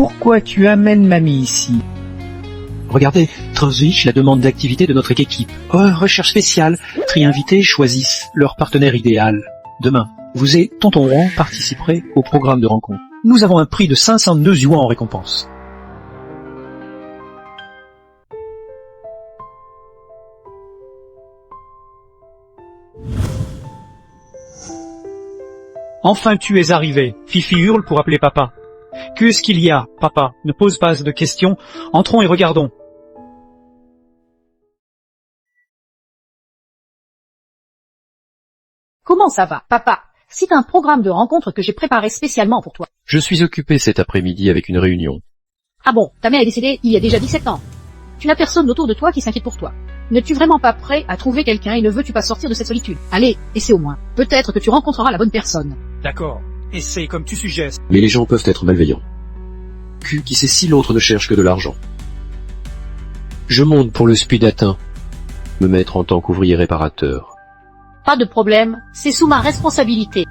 pourquoi tu amènes mamie ici? Regardez, Transwitch, la demande d'activité de notre équipe. Oh, recherche spéciale. Tri-invités choisissent leur partenaire idéal. Demain, vous et Tonton Juan participerez au programme de rencontre. Nous avons un prix de 502 yuans en récompense. Enfin tu es arrivé. Fifi hurle pour appeler papa. Qu'est-ce qu'il y a, papa? Ne pose pas de questions. Entrons et regardons. Comment ça va, papa? C'est un programme de rencontre que j'ai préparé spécialement pour toi. Je suis occupé cet après-midi avec une réunion. Ah bon, ta mère est décédée il y a déjà 17 ans. Tu n'as personne autour de toi qui s'inquiète pour toi. N'es-tu vraiment pas prêt à trouver quelqu'un et ne veux-tu pas sortir de cette solitude? Allez, essaie au moins. Peut-être que tu rencontreras la bonne personne. D'accord. Essaie comme tu suggères. Mais les gens peuvent être malveillants. Qui sait si l'autre ne cherche que de l'argent. Je monte pour le Spudatin, me mettre en tant qu'ouvrier réparateur. Pas de problème, c'est sous ma responsabilité.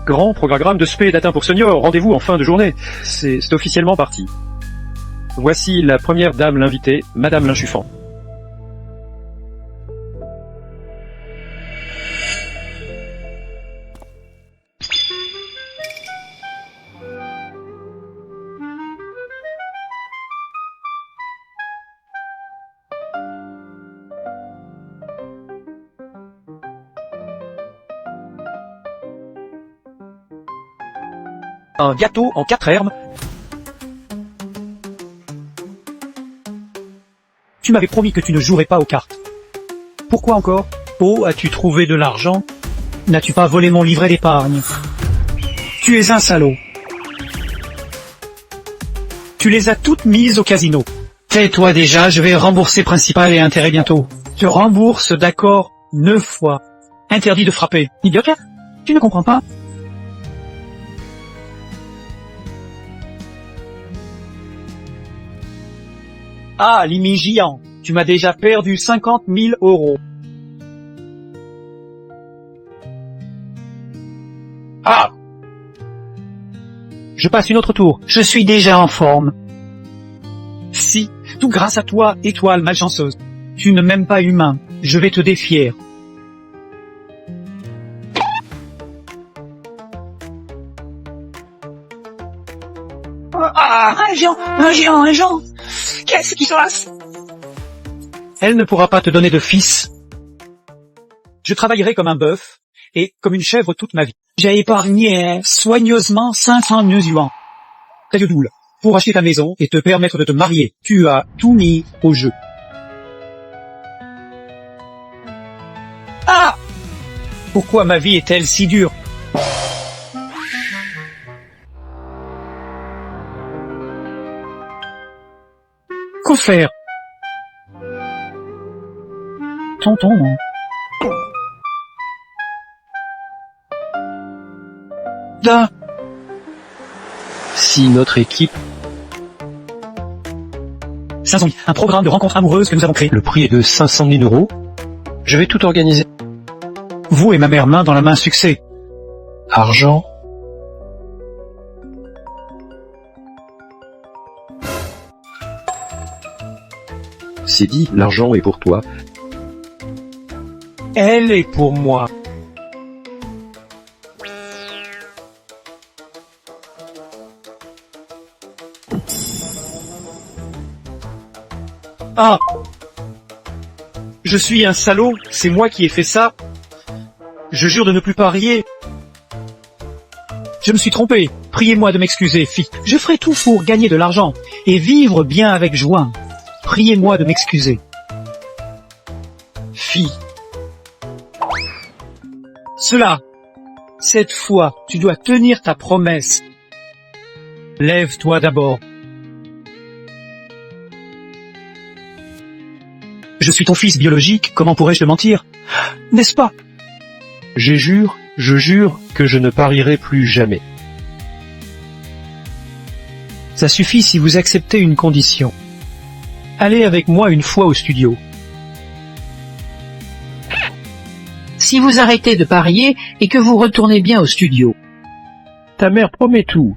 Grand programme de Spudatin pour seniors. Rendez-vous en fin de journée. C'est officiellement parti. Voici la première dame l'invitée, Madame Linchuffant. Un gâteau en 4 herbes. Tu m'avais promis que tu ne jouerais pas aux cartes. Pourquoi encore? Oh, as-tu trouvé de l'argent? N'as-tu pas volé mon livret d'épargne? Tu es un salaud. Tu les as toutes mises au casino. Tais-toi déjà, je vais rembourser principal et intérêt bientôt. Je rembourse, d'accord, 9 fois. Interdit de frapper. Idiot, tu ne comprends pas? Ah, l'imigiant, tu m'as déjà perdu 50 000 €. Ah! Je passe une autre tour. Je suis déjà en forme. Si, tout grâce à toi, étoile malchanceuse. Tu ne m'aimes pas humain. Je vais te défier. Ah, un géant. Qu'est-ce qui se passe? Elle ne pourra pas te donner de fils. Je travaillerai comme un bœuf et comme une chèvre toute ma vie. J'ai épargné soigneusement 500 yuans. Taille-doule, pour acheter ta maison et te permettre de te marier. Tu as tout mis au jeu. Ah! Pourquoi ma vie est-elle si dure? Quoi faire? Tonton. Là. Si notre équipe... 500 000, un programme de rencontre amoureuse que nous avons créé. Le prix est de 500 000 €. Je vais tout organiser. Vous et ma mère main dans la main, succès. Argent. C'est dit, l'argent est pour toi. Elle est pour moi. Ah! Je suis un salaud, c'est moi qui ai fait ça. Je jure de ne plus parier. Je me suis trompé. Priez-moi de m'excuser, fille. Je ferai tout pour gagner de l'argent et vivre bien avec joie. Priez-moi de m'excuser. Fille. Cela. Cette fois, tu dois tenir ta promesse. Lève-toi d'abord. Je suis ton fils biologique, comment pourrais-je te mentir? N'est-ce pas? Je jure que je ne parierai plus jamais. Ça suffit si vous acceptez une condition. Allez avec moi une fois au studio. si vous arrêtez de parier et que vous retournez bien au studio. Ta mère promet tout.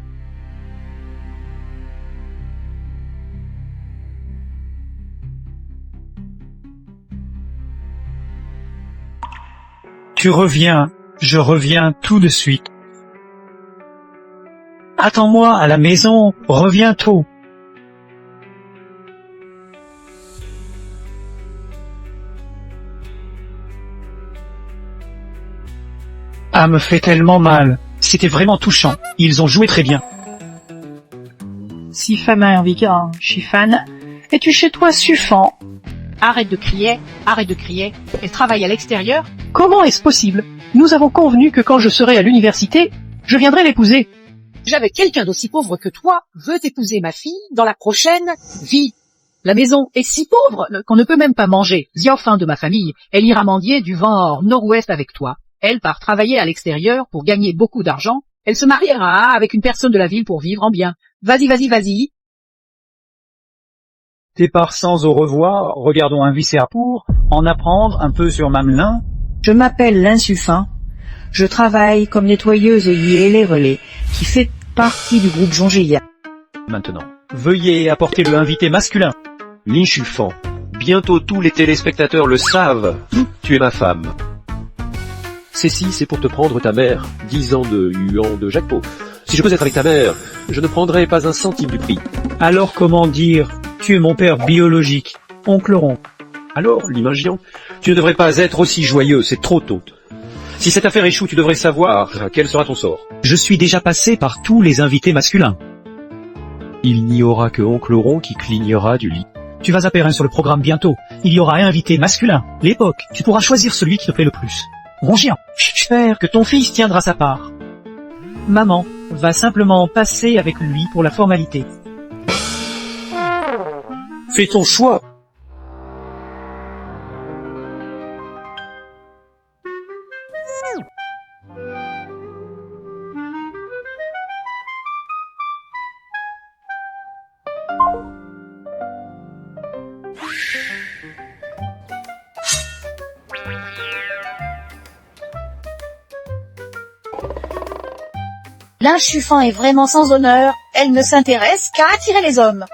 Tu reviens, je reviens tout de suite. Attends-moi à la maison, reviens tôt. Ah, me fait tellement mal. C'était vraiment touchant. Ils ont joué très bien. Si femme Vika, je suis fan. Es-tu chez toi suffant? Arrête de crier, arrête de crier. Elle travaille à l'extérieur. Comment est-ce possible? Nous avons convenu que quand je serai à l'université, je viendrai l'épouser. J'avais quelqu'un d'aussi pauvre que toi veut épouser ma fille dans la prochaine vie. La maison est si pauvre qu'on ne peut même pas manger. Ziofin de ma famille, elle ira mendier du vent nord-ouest avec toi. Elle part travailler à l'extérieur pour gagner beaucoup d'argent. Elle se mariera avec une personne de la ville pour vivre en bien. Vas-y, vas-y, vas-y. Départ sans au revoir, regardons un viscère pour en apprendre un peu sur Mamelin. Je m'appelle l'insuffin. Je travaille comme nettoyeuse et les relais, qui fait partie du groupe Jongéia. Maintenant, veuillez apporter le invité masculin. L'inchufant. Bientôt tous les téléspectateurs le savent. Tu es ma femme. Ceci, c'est pour te prendre ta mère. 10 ans de huan de Jacques Pau. Si je peux être avec ta mère, je ne prendrai pas un centime du prix. Alors comment dire, tu es mon père biologique, oncle Rond. Alors, l'imaginant, tu ne devrais pas être aussi joyeux, c'est trop tôt. Si cette affaire échoue, tu devrais savoir quel sera ton sort. Je suis déjà passé par tous les invités masculins. Il n'y aura que oncle Rond qui clignera du lit. Tu vas appeler sur le programme bientôt. Il y aura un invité masculin. L'époque, tu pourras choisir celui qui te plaît le plus. Rongian, j'espère que ton fils tiendra sa part. Maman va simplement passer avec lui pour la formalité. Fais ton choix. L'inchufant est vraiment sans honneur, elle ne s'intéresse qu'à attirer les hommes.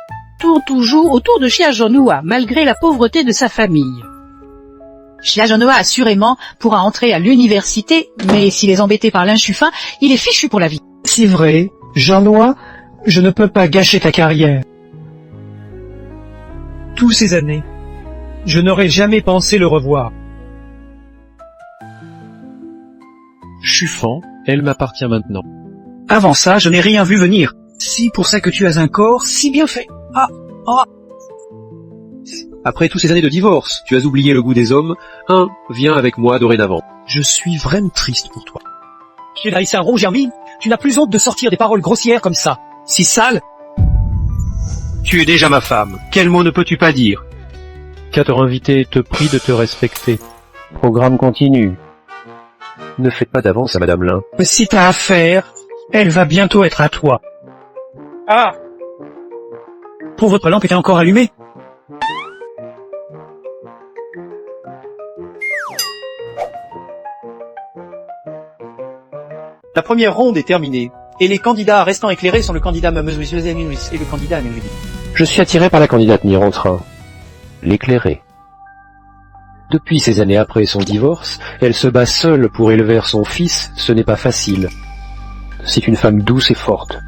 Tourne toujours autour de Chiajonoa, malgré la pauvreté de sa famille. Chiajonoa assurément pourra entrer à l'université, mais s'il est embêté par l'inchufin, il est fichu pour la vie. C'est vrai, Jean-Noix, je ne peux pas gâcher ta carrière. Tous ces années, je n'aurais jamais pensé le revoir. Chuffant, elle m'appartient maintenant. Avant ça, je n'ai rien vu venir. Si pour ça que tu as un corps si bien fait. Après toutes ces années de divorce, tu as oublié le goût des hommes. Viens avec moi dorénavant. Je suis vraiment triste pour toi. Raïssa Rongermi, tu n'as plus honte de sortir des paroles grossières comme ça. Si sale. Tu es déjà ma femme. Quel mot ne peux-tu pas dire? Quatre invités te prient de te respecter. Programme continue. Ne faites pas d'avance à Madame Lin. Mais si t'as affaire, elle va bientôt être à toi. Ah! Pour votre lampe était encore allumée? La première ronde est terminée, et les candidats restant éclairés sont le candidat Mamezuis et le candidat Amélie. Je suis attiré par la candidate Mirontrain. L'éclairée. Depuis ces années après son divorce, elle se bat seule pour élever son fils, ce n'est pas facile. C'est une femme douce et forte.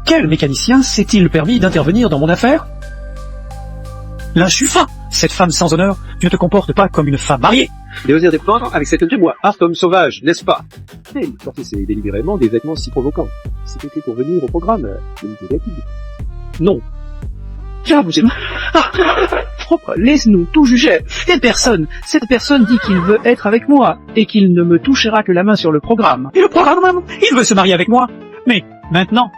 Quel mécanicien s'est-il permis d'intervenir dans mon affaire? L'inchufin, cette femme sans honneur, tu ne te comportes pas comme une femme mariée. Désirer défendre avec cette moi, homme sauvage, n'est-ce pas? Mais porter délibérément des vêtements si provoquants. C'était pour venir au programme, Non. Tiens, vous êtes... propre, laisse-nous tout juger. Cette personne dit qu'il veut être avec moi, et qu'il ne me touchera que la main sur le programme. Et le programme, il veut se marier avec moi. Mais, maintenant,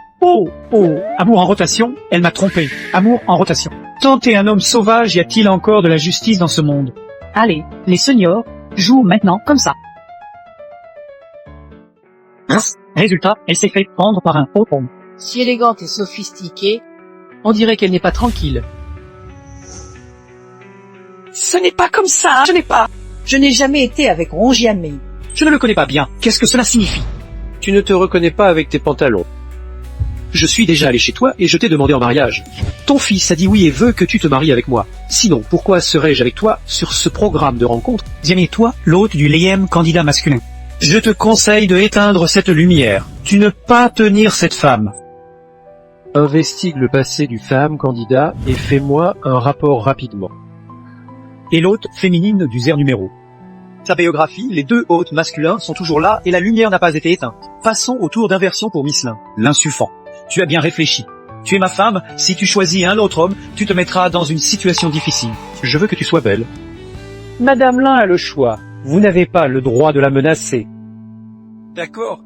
amour en rotation, elle m'a trompé. Amour en rotation. Tant t'es un homme sauvage, y a-t-il encore de la justice dans ce monde? Allez, les seniors jouent maintenant comme ça. Résultat, elle s'est fait prendre par un faux homme. Si élégante et sophistiquée, on dirait qu'elle n'est pas tranquille. Ce n'est pas comme ça, je n'ai pas... Je n'ai jamais été avec Rongiamé. Je ne le connais pas bien. Qu'est-ce que cela signifie? Tu ne te reconnais pas avec tes pantalons. Je suis déjà allé chez toi et je t'ai demandé en mariage. Ton fils a dit oui et veut que tu te maries avec moi. Sinon, pourquoi serais-je avec toi sur ce programme de rencontre? Diane, toi, l'hôte du léème candidat masculin. Je te conseille de éteindre cette lumière. Tu ne pas tenir cette femme. Investigue le passé du femme candidat et fais-moi un rapport rapidement. Et l'hôte féminine du Zer numéro. Sa biographie, les deux hôtes masculins sont toujours là et la lumière n'a pas été éteinte. Passons au tour d'inversion pour Miss Lin. L'insuffant. Tu as bien réfléchi. Tu es ma femme, si tu choisis un autre homme, tu te mettras dans une situation difficile. Je veux que tu sois belle. Madame Lin a le choix. Vous n'avez pas le droit de la menacer. D'accord.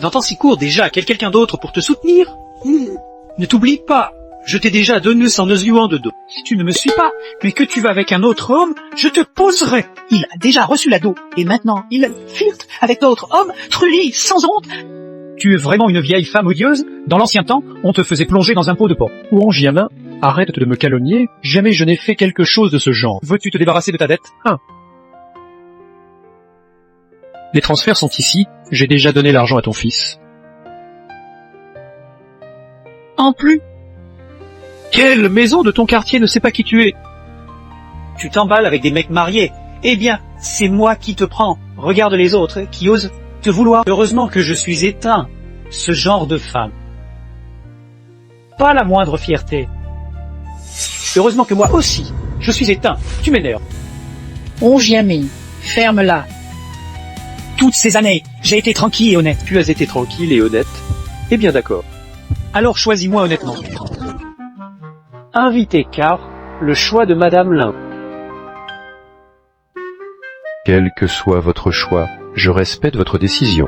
Dans temps si court déjà, quelqu'un d'autre pour te soutenir? Ne t'oublie pas, je t'ai déjà donné 109 yuans de dos. Si tu ne me suis pas, mais que tu vas avec un autre homme, je te poserai. Il a déjà reçu la do, et maintenant il flirte avec d'autres hommes, Trulli, sans honte. Tu es vraiment une vieille femme odieuse. Dans l'ancien temps, on te faisait plonger dans un pot de porc. Rongiamin, arrête de me calomnier. Jamais je n'ai fait quelque chose de ce genre. Veux-tu te débarrasser de ta dette? Les transferts sont ici. J'ai déjà donné l'argent à ton fils. En plus, Quelle maison de ton quartier ne sait pas qui tu es? Tu t'emballes avec des mecs mariés. Eh bien, c'est moi qui te prends. Regarde les autres qui osent te vouloir. Heureusement que je suis éteint. Ce genre de femme. Pas la moindre fierté. Heureusement que moi aussi, je suis éteint. Tu m'énerves. Rongiamé, ferme-la. Toutes ces années, j'ai été tranquille et honnête. Tu as été tranquille et honnête. Eh bien d'accord. Alors choisis-moi honnêtement. Invité car le choix de Madame Lin. Quel que soit votre choix, je respecte votre décision.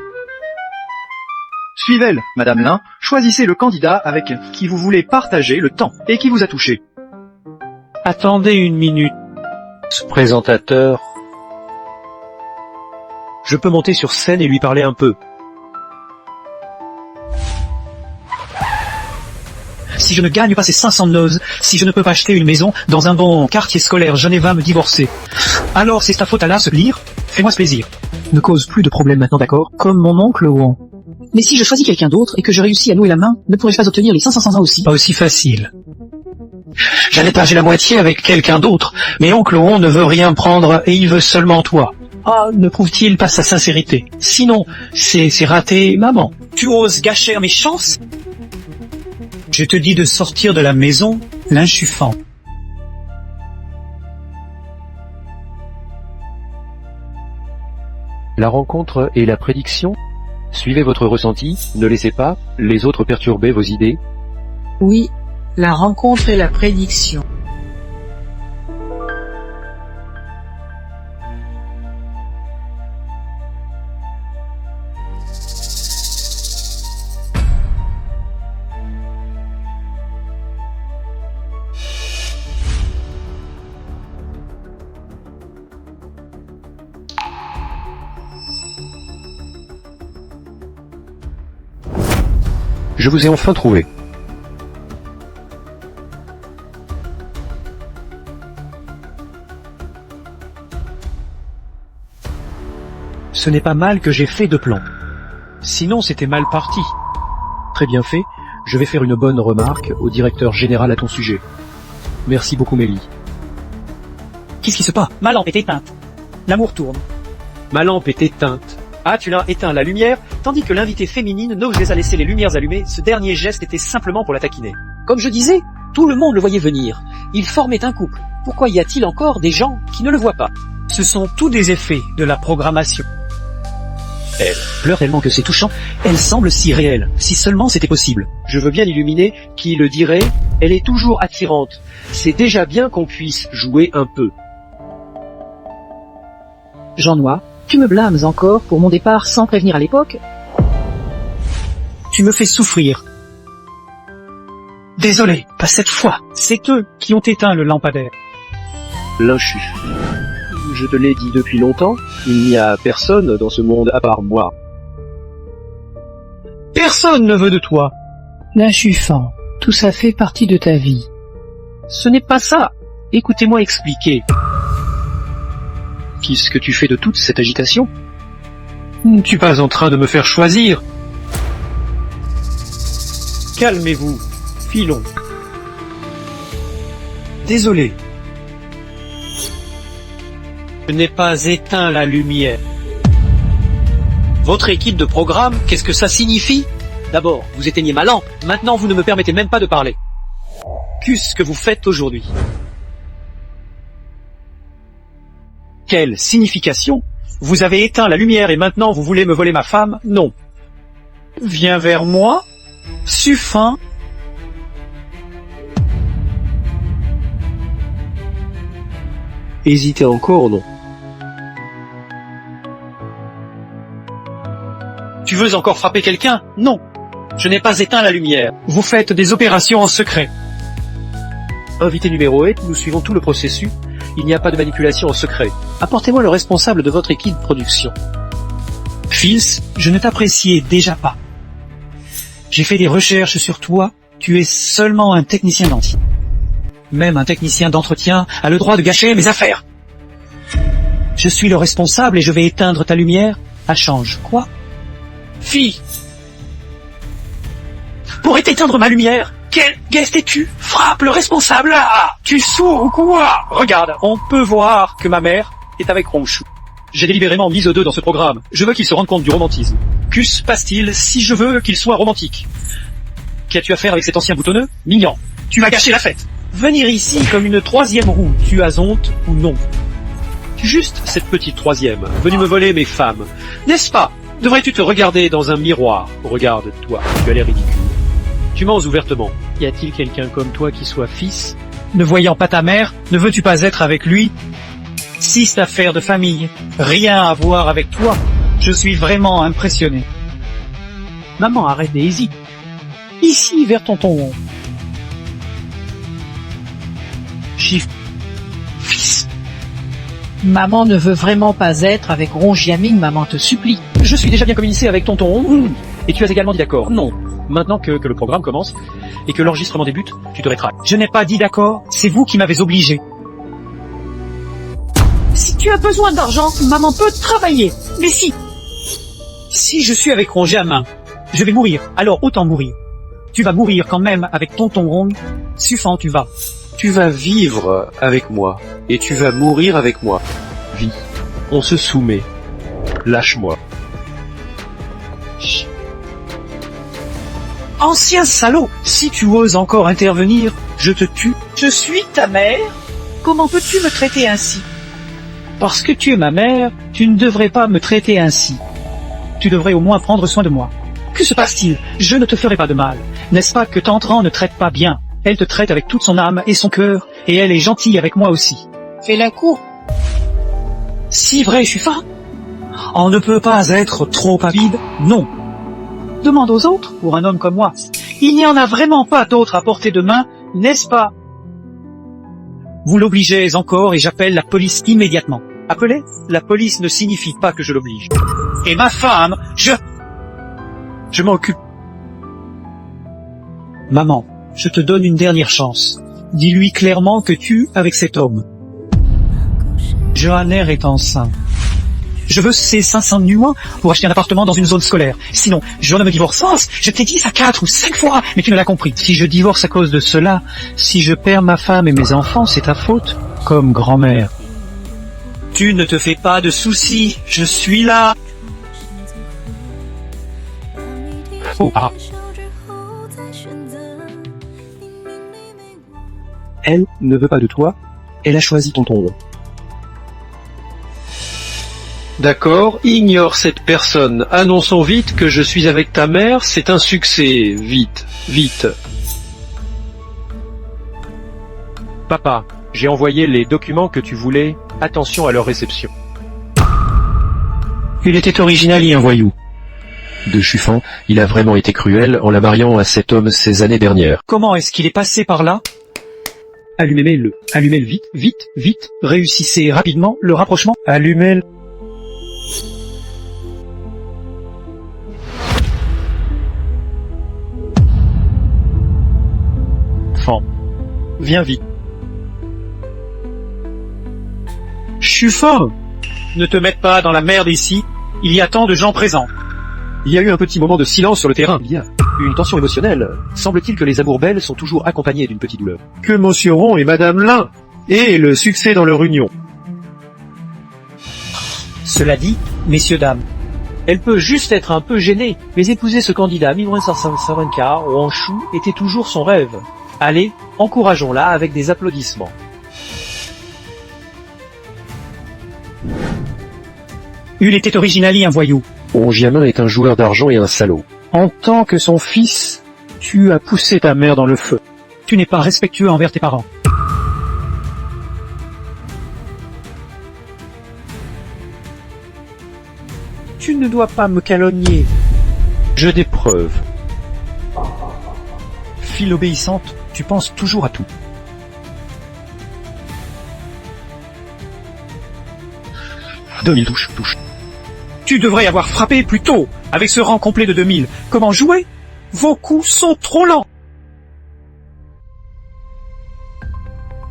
Suivez-le, Madame Lin, choisissez le candidat avec qui vous voulez partager le temps et qui vous a touché. Attendez une minute. Présentateur, Je peux monter sur scène et lui parler un peu. Si je ne gagne pas ces 500 noses, si je ne peux pas acheter une maison dans un bon quartier scolaire, je n'ai va me divorcer. Alors c'est ta faute à là, se lire. Fais-moi ce plaisir. Ne cause plus de problèmes maintenant, d'accord? Comme mon oncle Ouan. Mais si je choisis quelqu'un d'autre et que je réussis à nouer la main, ne pourrais-je pas obtenir les 500 ans aussi? Pas aussi facile. J'allais partager la moitié avec quelqu'un d'autre, mais oncle On ne veut rien prendre et il veut seulement toi. Ah, ne prouve-t-il pas sa sincérité? Sinon, c'est raté, maman. Tu oses gâcher mes chances? Je te dis de sortir de la maison, l'inchuffant. la rencontre et la prédiction. Suivez votre ressenti, ne laissez pas les autres perturber vos idées. Oui, la rencontre et la prédiction. Je vous ai enfin trouvé. Ce n'est pas mal que j'ai fait de plan. Sinon, c'était mal parti. Très bien fait. Je vais faire une bonne remarque au directeur général à ton sujet. Merci beaucoup, Mélie. Qu'est-ce qui se passe? Ma lampe est éteinte. L'amour tourne. Ma lampe est éteinte. Ah, tu l'as éteint la lumière, tandis que l'invitée féminine n'osait à laisser les lumières allumées, ce dernier geste était simplement pour la taquiner. Comme je disais, tout le monde le voyait venir. Ils formaient un couple. Pourquoi y a-t-il encore des gens qui ne le voient pas? Ce sont tous des effets de la programmation. Elle pleure tellement que c'est touchant. Elle semble si réelle, si seulement c'était possible. Je veux bien illuminer, qui le dirait, elle est toujours attirante. C'est déjà bien qu'on puisse jouer un peu. Jean Noir, tu me blâmes encore pour mon départ sans prévenir à l'époque? Tu me fais souffrir. Désolé, pas cette fois. C'est eux qui ont éteint le lampadaire. L'inchu. Je te l'ai dit depuis longtemps, il n'y a personne dans ce monde à part moi. Personne ne veut de toi. L'inchuffant, tout ça fait partie de ta vie. Ce n'est pas ça. Écoutez-moi expliquer. Qu'est-ce que tu fais de toute cette agitation? Tu pas en train de me faire choisir. Calmez-vous, filons. Désolé. Je n'ai pas éteint la lumière. Votre équipe de programme, qu'est-ce que ça signifie? D'abord, vous éteignez ma lampe. Maintenant, vous ne me permettez même pas de parler. Qu'est-ce que vous faites aujourd'hui? Quelle signification? Vous avez éteint la lumière et maintenant vous voulez me voler ma femme? Non. Viens vers moi. Suffin. Hésitez encore, non? Tu veux encore frapper quelqu'un? Non. Je n'ai pas éteint la lumière. Vous faites des opérations en secret. Invité numéro 8, nous suivons tout le processus. Il n'y a pas de manipulation en secret. Apportez-moi le responsable de votre équipe de production. Fils, je ne t'appréciais déjà pas. J'ai fait des recherches sur toi. Tu es seulement un technicien d'entretien. Même un technicien d'entretien a le droit de gâcher mes affaires. Je suis le responsable et je vais éteindre ta lumière. À change. Quoi? Fille! Pour éteindre ma lumière? Quel guest es-tu? Frappe le responsable là! Tu es sourd ou quoi? Regarde, on peut voir que ma mère est avec Ronchou. J'ai délibérément mis eux deux dans ce programme. Je veux qu'ils se rendent compte du romantisme. Que se passe-t-il si je veux qu'il soit romantique? Qu'as-tu à faire avec cet ancien boutonneux? Mignon. Tu m'as gâché la fête. Venir ici comme une troisième roue, tu as honte ou non? Juste cette petite troisième, venue me voler mes femmes. N'est-ce pas? Devrais-tu te regarder dans un miroir? Regarde-toi, tu as l'air ridicule. Tu mens ouvertement. Y a-t-il quelqu'un comme toi qui soit fils? Ne voyant pas ta mère, ne veux-tu pas être avec lui? Si cette affaire de famille, rien à voir avec toi, je suis vraiment impressionné. Maman, arrête d'hésiter. Ici, vers tonton. Chiffre. Fils. Maman ne veut vraiment pas être avec Ronjiaming, maman te supplie. Je suis déjà bien communiqué avec tonton. Et tu as également dit d'accord. Non. Maintenant que le programme commence et que l'enregistrement débute, tu te rétractes. Je n'ai pas dit d'accord, c'est vous qui m'avez obligé. Si tu as besoin d'argent, maman peut travailler. Mais si je suis avec Ron Jamin, je vais mourir, alors autant mourir. Tu vas mourir quand même avec tonton Ron. Suffant, tu vas. Tu vas vivre avec moi et tu vas mourir avec moi. Vie. On se soumet. Lâche-moi. Ancien salaud, si tu oses encore intervenir, je te tue. Je suis ta mère. Comment peux-tu me traiter ainsi? Parce que tu es ma mère, tu ne devrais pas me traiter ainsi. Tu devrais au moins prendre soin de moi. Que se passe-t-il? Je ne te ferai pas de mal. N'est-ce pas que Tantran ne traite pas bien? Elle te traite avec toute son âme et son cœur, et elle est gentille avec moi aussi. Fais-la cour. Si vrai, je suis fin. On ne peut pas être trop avide, non. Demande aux autres, pour un homme comme moi. Il n'y en a vraiment pas d'autre à portée de main, n'est-ce pas? Vous l'obligez encore et j'appelle la police immédiatement. Appeler? La police ne signifie pas que je l'oblige. Et ma femme, je m'en occupe. Maman, je te donne une dernière chance. Dis-lui clairement que tu avec cet homme. Johanner est enceinte. Je veux ces 500 nuans pour acheter un appartement dans une zone scolaire. Sinon, je ne me divorce pas. Je t'ai dit ça 4 ou 5 fois, mais tu ne l'as compris. Si je divorce à cause de cela, si je perds ma femme et mes enfants, c'est ta faute, comme grand-mère. Tu ne te fais pas de soucis, je suis là. Oh, ah. Elle ne veut pas de toi, elle a choisi tonton. D'accord, ignore cette personne. Annonçons vite que je suis avec ta mère, c'est un succès. Vite, vite. Papa, j'ai envoyé les documents que tu voulais. Attention à leur réception. Il était original et un voyou. De Chuffan, il a vraiment été cruel en la mariant à cet homme ces années dernières. Comment est-ce qu'il est passé par là? Allumez-le vite, vite, vite. Réussissez rapidement le rapprochement. Allumez-le. Viens vite. Chuffan, Ne te mette pas dans la merde ici, il y a tant de gens présents. Il y a eu un petit moment de silence sur le terrain. Il y a une tension émotionnelle. Semble-t-il que les amours belles sont toujours accompagnées d'une petite douleur. Que Monsieur Rond et Madame Lin aient le succès dans leur union. Cela dit, messieurs dames, Elle peut juste être un peu gênée, mais épouser ce candidat Savanka ou en chou était toujours son rêve. Allez, encourageons-la avec des applaudissements. il était originali un voyou. Ongiamin est un joueur d'argent et un salaud. En tant que son fils, tu as poussé ta mère dans le feu. Tu n'es pas respectueux envers tes parents. Tu ne dois pas me calomnier. J'ai des preuves. Fille obéissante, tu penses toujours à tout. « 2000 touches. Tu devrais avoir frappé plus tôt, avec ce rang complet de 2000. Comment jouer? Vos coups sont trop lents. »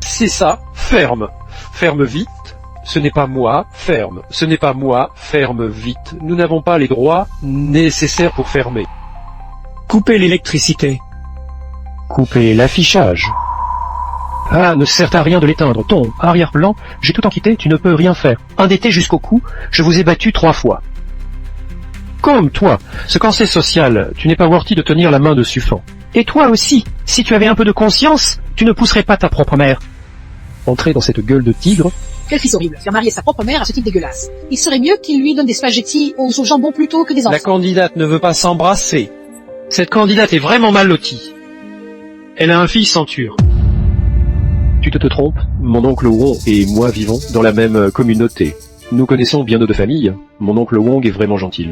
C'est ça, ferme. Ferme vite. Ce n'est pas moi, ferme. Ce n'est pas moi, ferme vite. Nous n'avons pas les droits nécessaires pour fermer. Coupez l'électricité. Couper l'affichage. Ah, ne sert à rien de l'éteindre. Ton arrière-plan, j'ai tout en quitté, tu ne peux rien faire. Endetté jusqu'au cou, je vous ai battu 3 fois. Comme toi, ce cancer social, tu n'es pas worthy de tenir la main de Suffan. Et toi aussi, si tu avais un peu de conscience, tu ne pousserais pas ta propre mère. Entrer dans cette gueule de tigre. Quel fils horrible, faire marier sa propre mère à ce type dégueulasse. Il serait mieux qu'il lui donne des spaghettis aux jambon plutôt que des enfants. La candidate ne veut pas s'embrasser. Cette candidate est vraiment mal lotie. Elle a un fils sans tueur. Tu te trompes, mon oncle Wong et moi vivons dans la même communauté. Nous connaissons bien nos deux familles. Mon oncle Wong est vraiment gentil.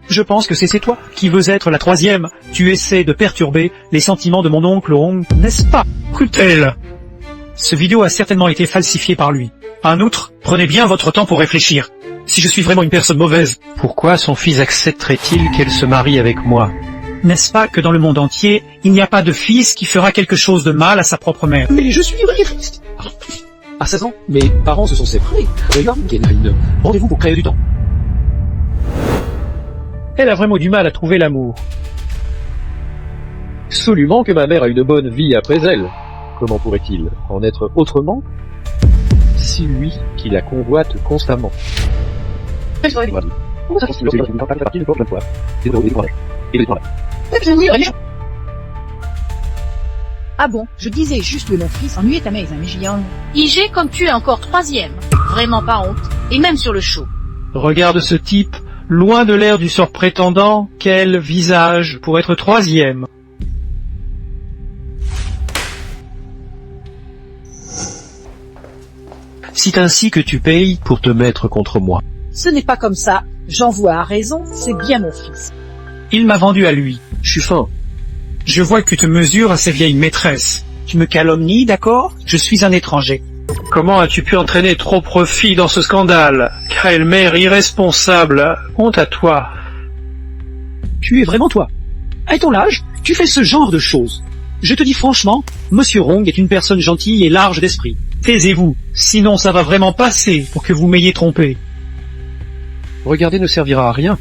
Je pense que c'est toi qui veux être la troisième. Tu essaies de perturber les sentiments de mon oncle Hong, n'est-ce pas, Crutel? Ce vidéo a certainement été falsifié par lui. En outre, prenez bien votre temps pour réfléchir. Si je suis vraiment une personne mauvaise, pourquoi son fils accepterait-il qu'elle se marie avec moi? N'est-ce pas que dans le monde entier, il n'y a pas de fils qui fera quelque chose de mal à sa propre mère? Mais je suis triste. À 16 ans, mes parents se sont séparés. Regarde, Kenrine. Rendez-vous pour créer du temps. Elle a vraiment du mal à trouver l'amour. Absolument que ma mère a une bonne vie après elle. Comment pourrait-il en être autrement? C'est lui qui la convoite constamment. Ah bon, je disais juste que mon fils ennuyait ta mère, Jiang. IG comme tu es encore troisième. Vraiment pas honte. Et même sur le show. Regarde ce type, loin de l'air du sort prétendant, quel visage pour être troisième. C'est ainsi que tu payes pour te mettre contre moi. Ce n'est pas comme ça. J'en vois à raison, c'est bien mon fils. Il m'a vendu à lui. Je suis fin. Je vois que tu te mesures à ses vieilles maîtresses. Tu me calomnies, d'accord? Je suis un étranger. Comment as-tu pu entraîner trop profit dans ce scandale? Quelle mère irresponsable. Honte à toi. Tu es vraiment toi. À ton âge, tu fais ce genre de choses. Je te dis franchement, Monsieur Rong est une personne gentille et large d'esprit. Taisez-vous, sinon ça va vraiment passer pour que vous m'ayez trompé. Regarder ne servira à rien.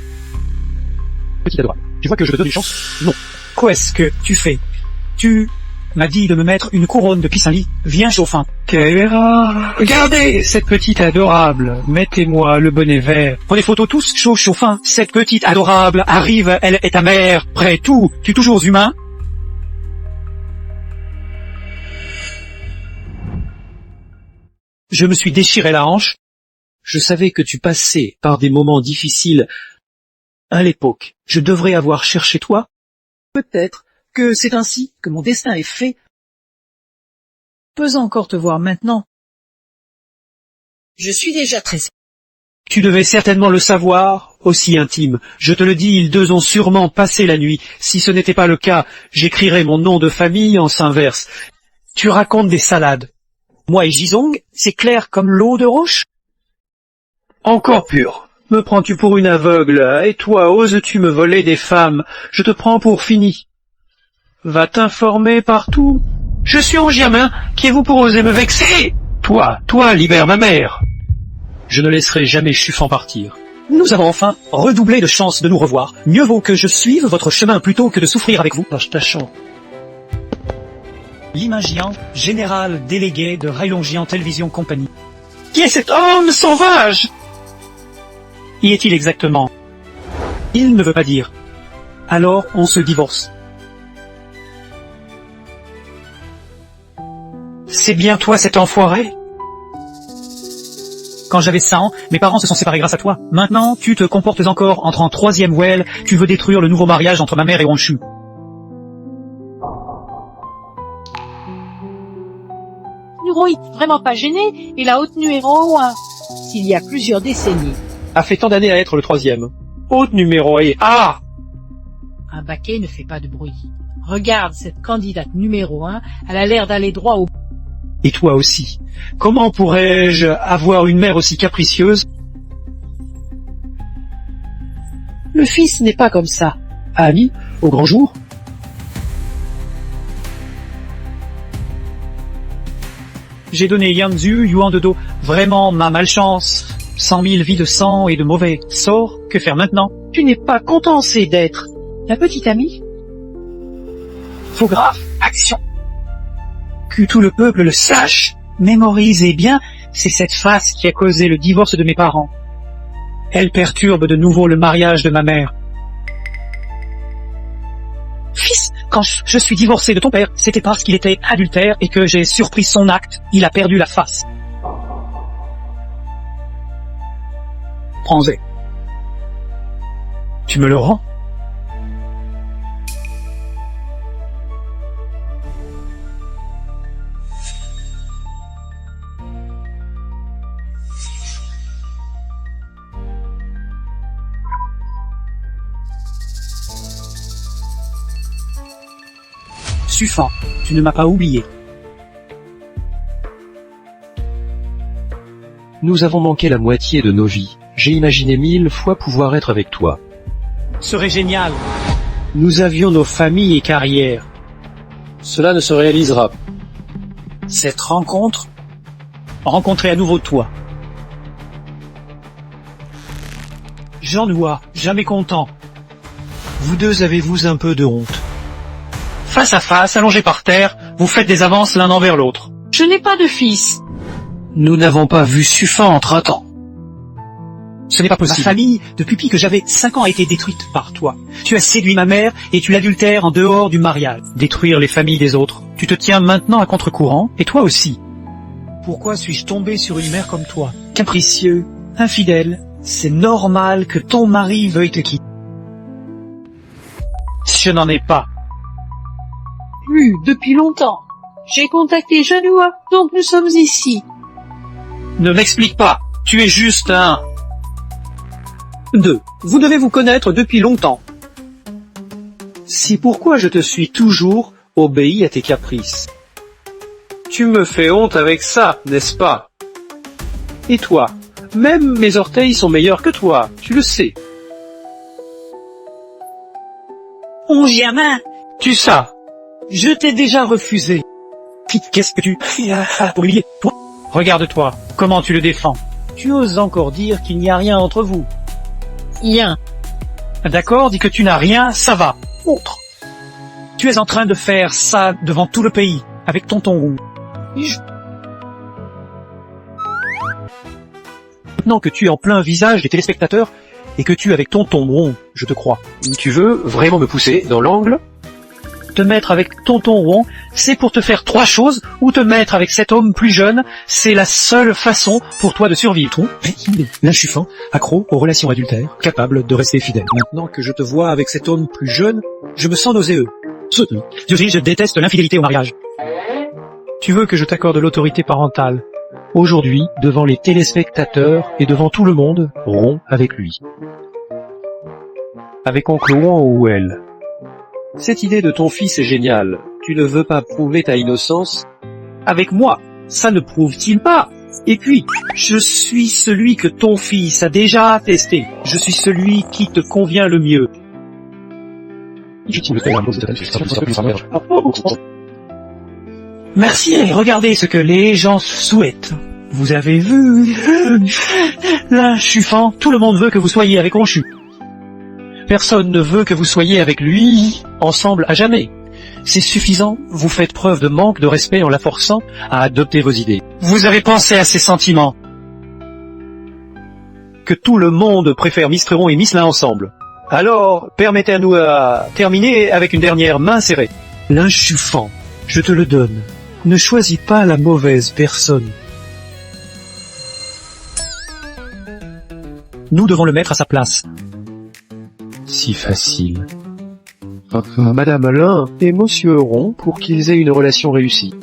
Petit adorable, tu vois que je te donne une chance? Non. Qu'est-ce que tu fais? Tu m'as dit de me mettre une couronne de pissenlit. Viens, chauffin. Regardez cette petite adorable. Mettez-moi le bonnet vert. Prenez photo tous, chauffin. Cette petite adorable arrive, elle est ta mère. Près tout, tu es toujours humain? Je me suis déchiré la hanche. Je savais que tu passais par des moments difficiles à l'époque. Je devrais avoir cherché toi. Peut-être que c'est ainsi que mon destin est fait. Peux encore te voir maintenant. Je suis déjà très... Tu devais certainement le savoir, aussi intime. Je te le dis, ils deux ont sûrement passé la nuit. Si ce n'était pas le cas, j'écrirais mon nom de famille en s'inverse. Tu racontes des salades. Moi et Jizong, c'est clair comme l'eau de roche? Encore pur. Me prends-tu pour une aveugle? Et toi, oses-tu me voler des femmes? Je te prends pour fini. Va t'informer partout. Je suis Ongiamin, qui est-vous pour oser me vexer? Toi, libère ma mère. Je ne laisserai jamais Chuffan partir. Nous avons enfin redoublé de chances de nous revoir. Mieux vaut que je suive votre chemin plutôt que de souffrir avec vous. Tâchant. Limingian, général délégué de Railongian Television Company. Qui est cet homme sauvage? Y est-il exactement? Il ne veut pas dire. Alors on se divorce. C'est bien toi cet enfoiré? Quand j'avais 100 ans, mes parents se sont séparés grâce à toi. Maintenant, tu te comportes encore entre en troisième well, tu veux détruire le nouveau mariage entre ma mère et Honshu. Numéro est vraiment pas gêné, et la haute numéro 1. S'il y a plusieurs décennies. A fait tant d'années à être le troisième. Haute numéro et ah! Un baquet ne fait pas de bruit. Regarde cette candidate numéro 1, elle a l'air d'aller droit au... Et toi aussi. Comment pourrais-je avoir une mère aussi capricieuse? Le fils n'est pas comme ça. Annie, au grand jour? J'ai donné Yanzu, Yuan de dos. Vraiment ma malchance. 100 000 vies de sang et de mauvais sorts. Que faire maintenant? Tu n'es pas contencé d'être la petite amie? Photographe, action. Que tout le peuple le sache. Mémorisez bien, c'est cette face qui a causé le divorce de mes parents. Elle perturbe de nouveau le mariage de ma mère. Fils, quand je suis divorcé de ton père, c'était parce qu'il était adultère et que j'ai surpris son acte. Il a perdu la face. Prends-le. Tu me le rends? Suffant, tu ne m'as pas oublié. Nous avons manqué la moitié de nos vies. J'ai imaginé 1000 fois pouvoir être avec toi. Serait génial. Nous avions nos familles et carrières. Cela ne se réalisera. Cette rencontre, rencontrer à nouveau toi. Jean-Noua, jamais content. Vous deux avez-vous un peu de honte? Face à face, allongés par terre, vous faites des avances l'un envers l'autre. Je n'ai pas de fils. Nous n'avons pas vu Suffan entre-temps. Ce n'est pas possible. Ma famille, depuis que j'avais 5 ans, a été détruite par toi. Tu as séduit ma mère et tu l'adultères en dehors du mariage. Détruire les familles des autres. Tu te tiens maintenant à contre-courant, et toi aussi. Pourquoi suis-je tombé sur une mère comme toi? Capricieux, infidèle, c'est normal que ton mari veuille te quitter. Je n'en ai pas. Plus depuis longtemps. J'ai contacté Jean-Noua, donc nous sommes ici. Ne m'explique pas. Tu es juste un... 2. Vous devez vous connaître depuis longtemps. C'est pourquoi je te suis toujours obéi à tes caprices. Tu me fais honte avec ça, n'est-ce pas? Et toi? Même mes orteils sont meilleurs que toi, tu le sais. Mon gamin, tu sais, je t'ai déjà refusé. Qu'est-ce que tu fais pour lier toi? Regarde-toi, comment tu le défends. Tu oses encore dire qu'il n'y a rien entre vous. Rien. D'accord, dis que tu n'as rien, ça va. Autre. Tu es en train de faire ça devant tout le pays, avec tonton Roux. Maintenant que tu es en plein visage des téléspectateurs, et que tu es avec tonton Roux, je te crois. Tu veux vraiment me pousser dans l'angle? Te mettre avec tonton Rouen, c'est pour te faire 3 choses, ou te mettre avec cet homme plus jeune, c'est la seule façon pour toi de survivre. L'inchuffant, accro aux relations adultères, capable de rester fidèle. Maintenant que je te vois avec cet homme plus jeune, je me sens nauséeux. Je déteste l'infidélité au mariage. Tu veux que je t'accorde l'autorité parentale. Aujourd'hui, devant les téléspectateurs et devant tout le monde, romps avec lui. Avec oncle Ouan ou elle? Cette idée de ton fils est géniale. Tu ne veux pas prouver ta innocence? Avec moi, ça ne prouve-t-il pas? Et puis, je suis celui que ton fils a déjà attesté. Je suis celui qui te convient le mieux. Merci, et regardez ce que les gens souhaitent. Vous avez vu? Là, Chuffan, tout le monde veut que vous soyez avec Onchu. Personne ne veut que vous soyez avec lui, ensemble à jamais. C'est suffisant, vous faites preuve de manque de respect en la forçant à adopter vos idées. Vous avez pensé à ses sentiments. Que tout le monde préfère Miss Tréron et Miss Lin ensemble. Alors, permettez-nous à terminer avec une dernière main serrée. L'inchuffant, je te le donne. Ne choisis pas la mauvaise personne. Nous devons le mettre à sa place. Si facile. Madame Lin et Monsieur Rond pour qu'ils aient une relation réussie.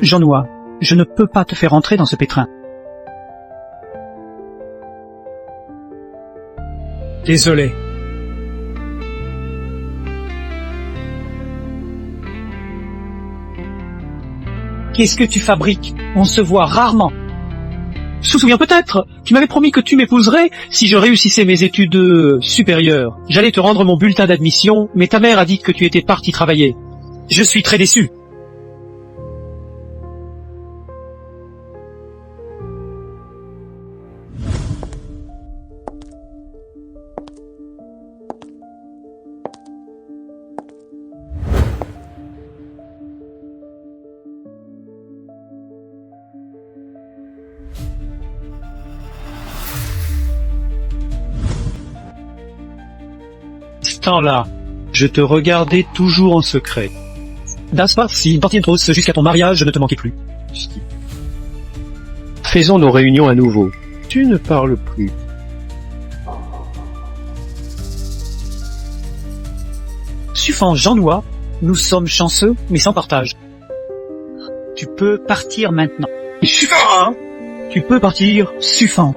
Jean-Noix, je ne peux pas te faire entrer dans ce pétrin. Désolé. Qu'est-ce que tu fabriques? On se voit rarement. Tu te souviens peut-être, tu m'avais promis que tu m'épouserais si je réussissais mes études supérieures. J'allais te rendre mon bulletin d'admission, mais ta mère a dit que tu étais parti travailler. Je suis très déçu. Temps-là, je te regardais toujours en secret. Das war si Portientros jusqu'à ton mariage, je ne te manquais plus. Faisons nos réunions à nouveau. Tu ne parles plus. Suffant Jean-Noix, nous sommes chanceux, mais sans partage. Tu peux partir maintenant. Suffant, tu peux partir, Suffant.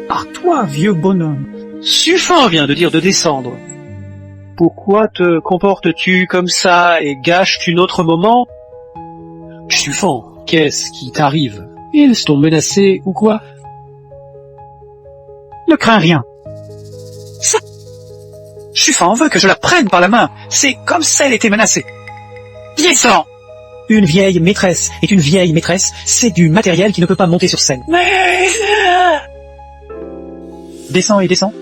Ah, toi, vieux bonhomme. Suffant vient de dire de descendre. Pourquoi te comportes-tu comme ça et gâches-tu notre moment? Suffant, qu'est-ce qui t'arrive? Ils t'ont menacé ou quoi? Ne crains rien. Ça. Suffant veut que je la prenne par la main. C'est comme si elle était menacée. Descends. Une vieille maîtresse est une vieille maîtresse. C'est du matériel qui ne peut pas monter sur scène. Mais... Descends et descends.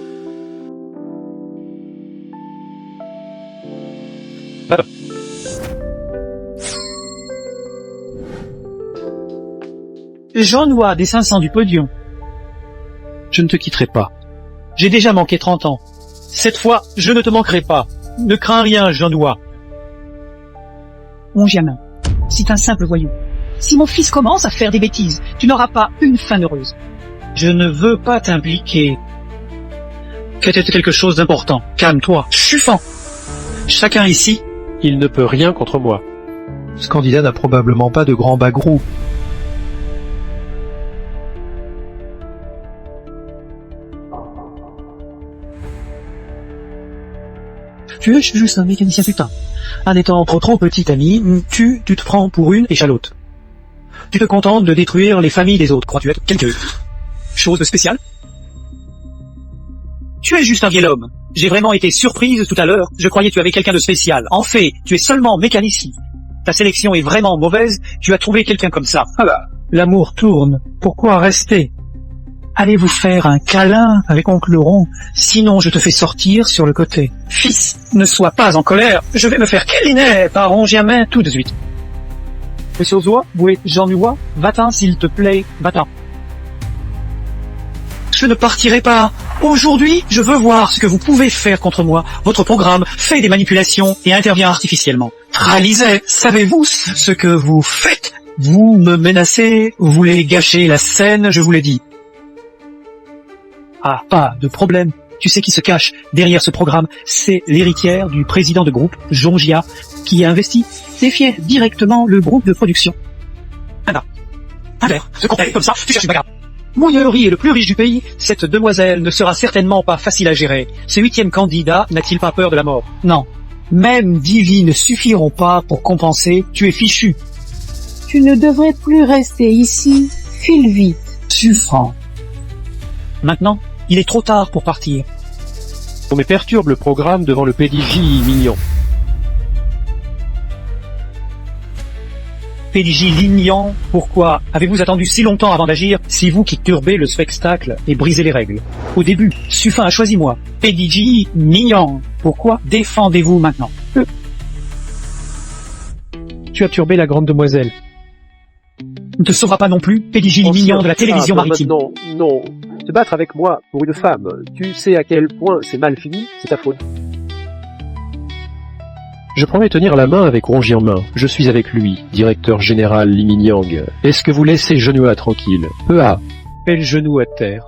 Jean-Noix des 500 du podium. Je ne te quitterai pas. J'ai déjà manqué 30 ans. Cette fois, je ne te manquerai pas. Ne crains rien, Jean-Noix. Mon gamin, c'est un simple voyou. Si mon fils commence à faire des bêtises, tu n'auras pas une fin heureuse. Je ne veux pas t'impliquer. C'était quelque chose d'important. Calme-toi. Suffant. Chacun ici, Il ne peut rien contre moi. Ce candidat n'a probablement pas de grand bagrou. tu es juste un mécanicien putain. En étant trop petit ami, tu te prends pour une échalote. Tu te contentes de détruire les familles des autres. Crois-tu être quelque chose de spécial? Tu es juste un vieil homme. J'ai vraiment été surprise tout à l'heure. Je croyais que tu avais quelqu'un de spécial. En fait, tu es seulement mécanicien. Ta sélection est vraiment mauvaise. Tu as trouvé quelqu'un comme ça. Ah bah, l'amour tourne. Pourquoi rester? Allez vous faire un câlin avec oncle Rond, sinon je te fais sortir sur le côté. Fils, ne sois pas en colère. Je vais me faire câliner par Ongiamin tout de suite. Monsieur Ozoa, oui, Jean-Noix, va-t'en s'il te plaît, va-t'en. Je ne partirai pas. Aujourd'hui, je veux voir ce que vous pouvez faire contre moi. Votre programme fait des manipulations et intervient artificiellement. Tralisez, savez-vous ce que vous faites? Vous me menacez, vous voulez gâcher la scène, je vous l'ai dit. Ah, pas de problème. Tu sais qui se cache derrière ce programme? C'est l'héritière du président de groupe, Jongia, qui a investi, défiait directement le groupe de production. Un verre, se comporter comme ça, tu cherches une bagarre. Mouillerie est le plus riche du pays, cette demoiselle ne sera certainement pas facile à gérer. Ce 8e candidat n'a-t-il pas peur de la mort? Non. Même 10 vies ne suffiront pas pour compenser, tu es fichu. Tu ne devrais plus rester ici, file vite. Suffrant. Maintenant, il est trop tard pour partir. On me perturbe le programme devant le PDJ mignon. PDJ Lignan, pourquoi avez-vous attendu si longtemps avant d'agir? C'est vous qui turbez le spectacle et brisez les règles. Au début, Suffin a choisi moi. PDJ Lignan, pourquoi défendez-vous maintenant? Tu as turbé la grande demoiselle. Ne te sauvera pas non plus, PDJ Lignan de la télévision maritime. Non, non. Te battre avec moi pour une femme, tu sais à quel point c'est mal fini, c'est ta faute. Je promets tenir la main avec Rongi en main. Je suis avec lui, directeur général Li Mingyang. Est-ce que vous laissez Genoa tranquille? Ea. Fais le genou à terre.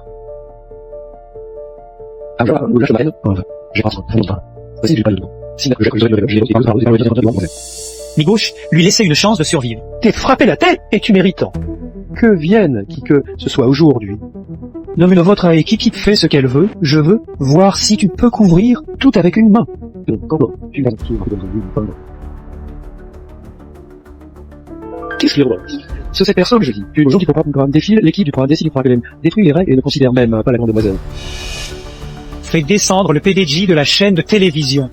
Mi-gauche, lui laissez une chance de survivre. T'es frappé la tête et tu mérites tant. Que vienne, qui que ce soit aujourd'hui. Non mais votre équipe fait ce qu'elle veut. Je veux voir si tu peux couvrir tout avec une main. Qu'est-ce qu'il y a? Sur cette personne, je dis. Aux gens qui font pas le programme défile, l'équipe du programme décide du programme détruit les règles et ne considère même pas la grande demoiselle. Fais descendre le PDJ de la chaîne de télévision.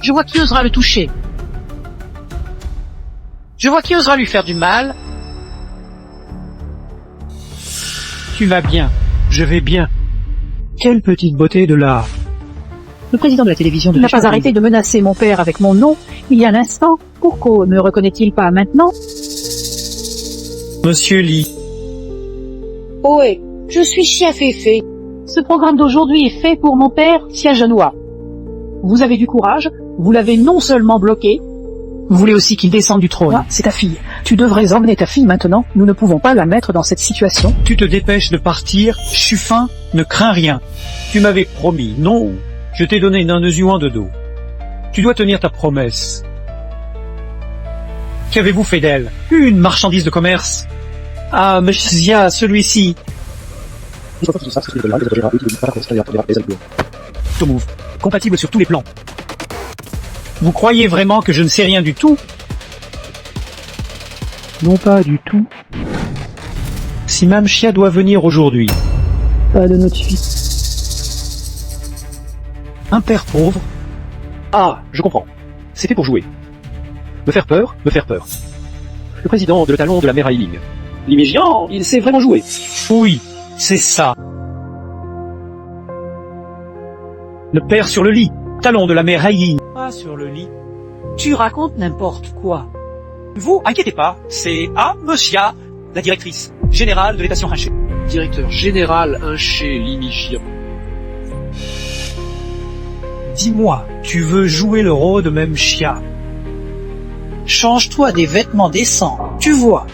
Je vois qui osera le toucher. Je vois qui osera lui faire du mal. Tu vas bien. Je vais bien. Quelle petite beauté de l'art. Le président de la télévision Il n'a pas arrêté de menacer mon père avec mon nom il y a un instant. Pourquoi ne reconnaît-il pas maintenant? Monsieur Lee. Ohé, je suis Chia Féfé. Ce programme d'aujourd'hui est fait pour mon père, Xia Genoa. Vous avez du courage, vous l'avez non seulement bloqué, Vous voulez aussi qu'il descende du trône. ah, c'est ta fille. Tu devrais emmener ta fille maintenant, nous ne pouvons pas la mettre dans cette situation. Tu te dépêches de partir. Suffin, ne crains rien. Tu m'avais promis, non? Je t'ai donné un yuan de dos. Tu dois tenir ta promesse. Qu'avez-vous fait d'elle? Une marchandise de commerce? Ah, monsieur, celui-ci. Move. Compatible sur tous les plans. Vous croyez vraiment que je ne sais rien du tout? Non pas du tout. Si Mme Chia doit venir aujourd'hui, Pas de notre fille. un père pauvre, Ah, je comprends. C'était pour jouer. Me faire peur, me faire peur. Le président de le talon de la mère Ailing. L'immédiat, il sait vraiment jouer. oui, c'est ça. Le père sur le lit, talon de la mère Haï. Pas sur le lit. Tu racontes n'importe quoi. Vous inquiétez pas, c'est monsieur, la directrice générale de l'étation Haché. Directeur général Inché Limichian. Dis-moi, tu veux jouer le rôle de même Chia? Change-toi des vêtements décents. Tu vois.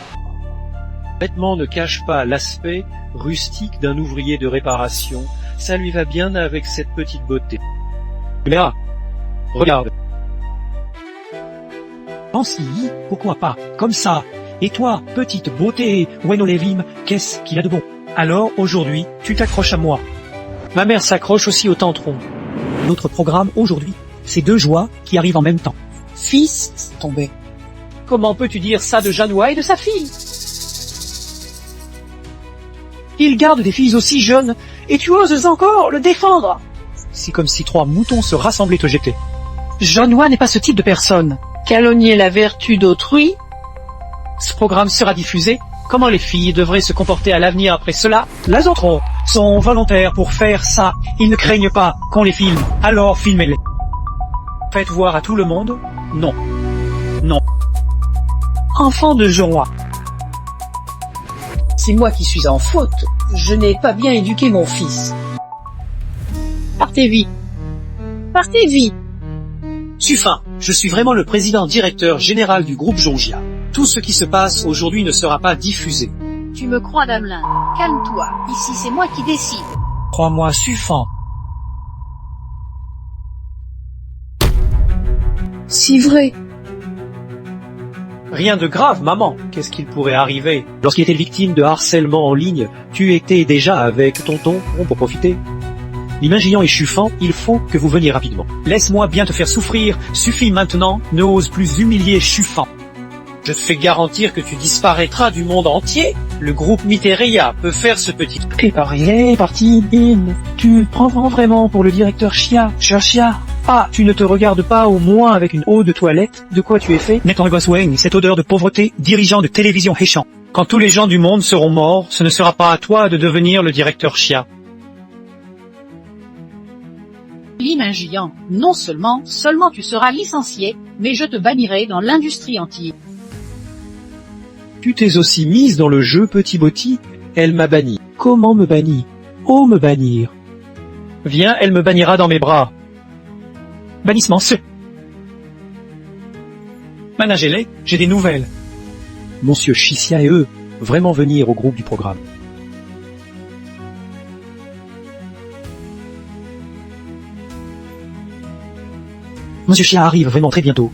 Vêtements ne cachent pas l'aspect rustique d'un ouvrier de réparation. Ça lui va bien avec cette petite beauté. Là, regarde. Pense-y, pourquoi pas, comme ça. Et toi, petite beauté, Weno Levim, qu'est-ce qu'il a de bon? Alors, aujourd'hui, tu t'accroches à moi. Ma mère s'accroche aussi au tantron. Notre programme, aujourd'hui, c'est deux joies qui arrivent en même temps. Fils tombé. Comment peux-tu dire ça de Janoua et de sa fille? Il garde des filles aussi jeunes, et tu oses encore le défendre? C'est comme si trois moutons se rassemblaient te jeter. Janoua n'est pas ce type de personne. Calomnier la vertu d'autrui. Ce programme sera diffusé. Comment les filles devraient se comporter à l'avenir après cela? Les autres sont volontaires pour faire ça. Ils ne craignent pas qu'on les filme. Alors filmez-les. Faites voir à tout le monde? Non. Non. Enfant de Janoua. C'est moi qui suis en faute. Je n'ai pas bien éduqué mon fils. Partez vite. Partez vite. Suffin, je suis vraiment le président directeur général du groupe Jongia. Tout ce qui se passe aujourd'hui ne sera pas diffusé. Tu me crois, Damelin? Calme-toi. Ici, c'est moi qui décide. Crois-moi, Suffin. Si vrai. Rien de grave, maman. Qu'est-ce qu'il pourrait arriver? Lorsqu'il était victime de harcèlement en ligne, tu étais déjà avec tonton pour profiter. L'imaginant et Suffin, il faut que vous veniez rapidement. Laisse-moi bien te faire souffrir. Suffit maintenant. Ne ose plus humilier Suffin. Je te fais garantir que tu disparaîtras du monde entier. Le groupe Miteria peut faire ce petit... Et parti, bim. Tu prends vraiment pour le directeur Chia. Ah, tu ne te regardes pas au moins avec une eau de toilette? De quoi tu es fait? Nathan Goswing, cette odeur de pauvreté, dirigeant de télévision héchant. Quand tous les gens du monde seront morts, ce ne sera pas à toi de devenir le directeur Chia. Limingian, non seulement tu seras licencié, mais je te bannirai dans l'industrie entière. Tu t'es aussi mise dans le jeu, petit Botti. Elle m'a banni. Comment me bannit? Oh, me bannir. Viens, elle me bannira dans mes bras. Bannissement ce. Managez-les, j'ai des nouvelles. Monsieur Chicia et eux, vraiment venir au groupe du programme. Monsieur Chia arrive vraiment très bientôt.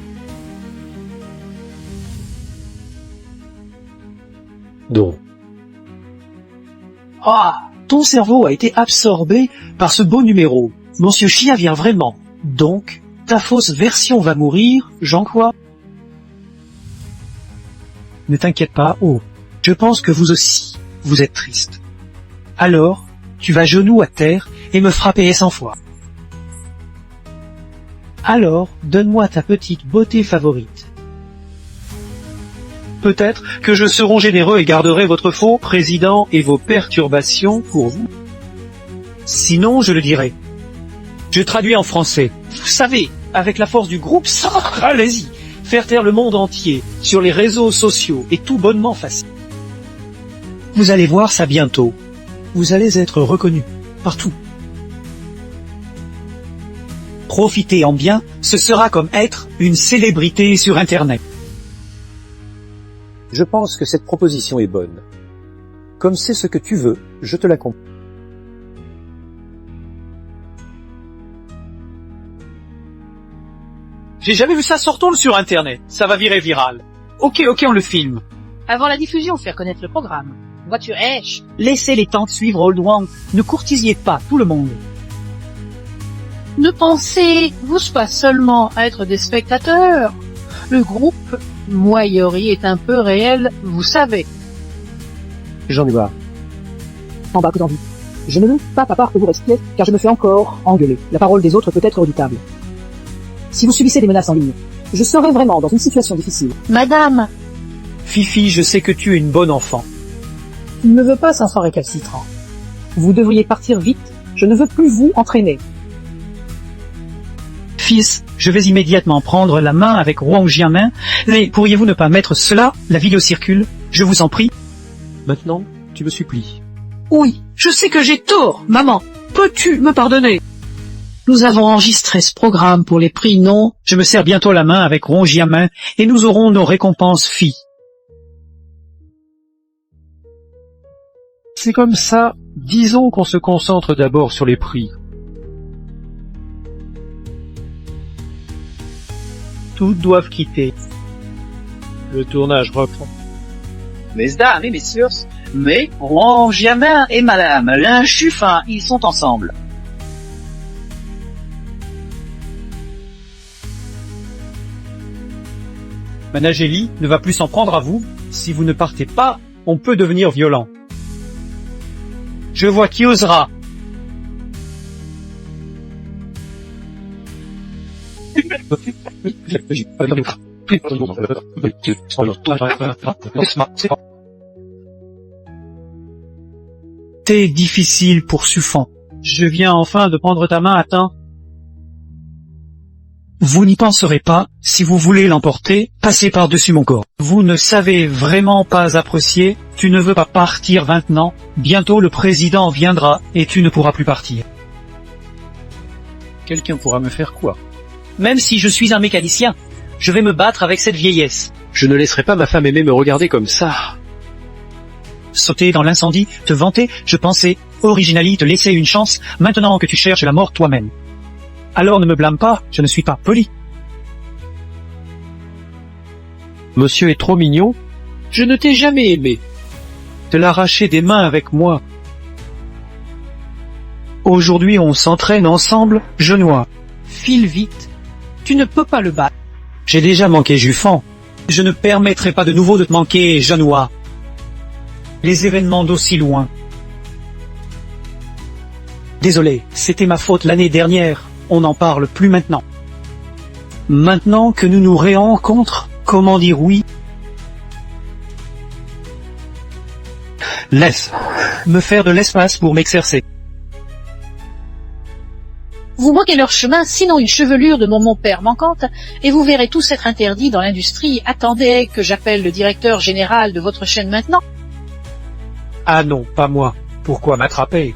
Donc. Ah, ton cerveau a été absorbé par ce beau numéro. Monsieur Chia vient vraiment. Donc, ta fausse version va mourir, j'en crois. Ne t'inquiète pas, oh. Je pense que vous aussi, vous êtes triste. Alors, tu vas genoux à terre et me frapper 100 fois. Alors, donne-moi ta petite beauté favorite. Peut-être que je serai généreux et garderai votre faux président et vos perturbations pour vous. Sinon, je le dirai. Je traduis en français. Vous savez, avec la force du groupe, ça, allez-y, faire taire le monde entier, sur les réseaux sociaux, est tout bonnement facile. Vous allez voir ça bientôt. Vous allez être reconnu, partout. Profiter en bien, ce sera comme être une célébrité sur Internet. Je pense que cette proposition est bonne. Comme c'est ce que tu veux, je te la comprends. J'ai jamais vu ça, sortons-le sur Internet. Ça va virer viral. Ok, on le filme. Avant la diffusion, faire connaître le programme. Voiture H. Laissez les temps suivre Old Wang. Ne courtisiez pas tout le monde. Ne pensez-vous pas seulement à être des spectateurs? Le groupe Moyori est un peu réel, vous savez. J'en ai marre. En bas, d'envie. Je ne veux pas, papa, que vous restiez, car je me fais encore engueuler. La parole des autres peut être redoutable. Si vous subissez des menaces en ligne, je serai vraiment dans une situation difficile. Madame, Fifi, je sais que tu es une bonne enfant. Il ne veut pas s'en faire récalcitrant. Vous devriez partir vite, je ne veux plus vous entraîner. Fils, je vais immédiatement prendre la main avec Wang Jianmin, mais pourriez-vous ne pas mettre cela? La vidéo circule, je vous en prie. Maintenant, tu me supplies. Oui, je sais que j'ai tort, maman. Peux-tu me pardonner? Nous avons enregistré ce programme pour les prix non. Je me serre bientôt la main avec Wang Jianmin et nous aurons nos récompenses filles. C'est comme ça, disons qu'on se concentre d'abord sur les prix. Tous doivent quitter. Le tournage reprend. Mesdames et messieurs, mais Wang Jianmin et Madame Lin Shufin, ils sont ensemble. Manageli ne va plus s'en prendre à vous. Si vous ne partez pas, on peut devenir violent. Je vois qui osera. C'est difficile pour Suffan. Je viens enfin de prendre ta main, attends. Vous n'y penserez pas, si vous voulez l'emporter, passez par-dessus mon corps. Vous ne savez vraiment pas apprécier, tu ne veux pas partir maintenant, bientôt le président viendra et tu ne pourras plus partir. Quelqu'un pourra me faire quoi? Même si je suis un mécanicien, je vais me battre avec cette vieillesse. Je ne laisserai pas ma femme aimée me regarder comme ça. Sauter dans l'incendie, te vanter, je pensais, originally, te laisser une chance, maintenant que tu cherches la mort toi-même. Alors ne me blâme pas, je ne suis pas poli. Monsieur est trop mignon. Je ne t'ai jamais aimé. Te l'arracher des mains avec moi. Aujourd'hui on s'entraîne ensemble, Genois. File vite. Tu ne peux pas le battre. J'ai déjà manqué Juffan. Je ne permettrai pas de nouveau de te manquer, Genois. Les événements d'aussi loin. Désolé, c'était ma faute l'année dernière. on n'en parle plus maintenant. Maintenant que nous nous rencontrons, comment dire oui? Laisse me faire de l'espace pour m'exercer. Vous manquez leur chemin, sinon une chevelure de mon père manquante, et vous verrez tous être interdits dans l'industrie. Attendez que j'appelle le directeur général de votre chaîne maintenant. Ah non, pas moi. Pourquoi m'attraper?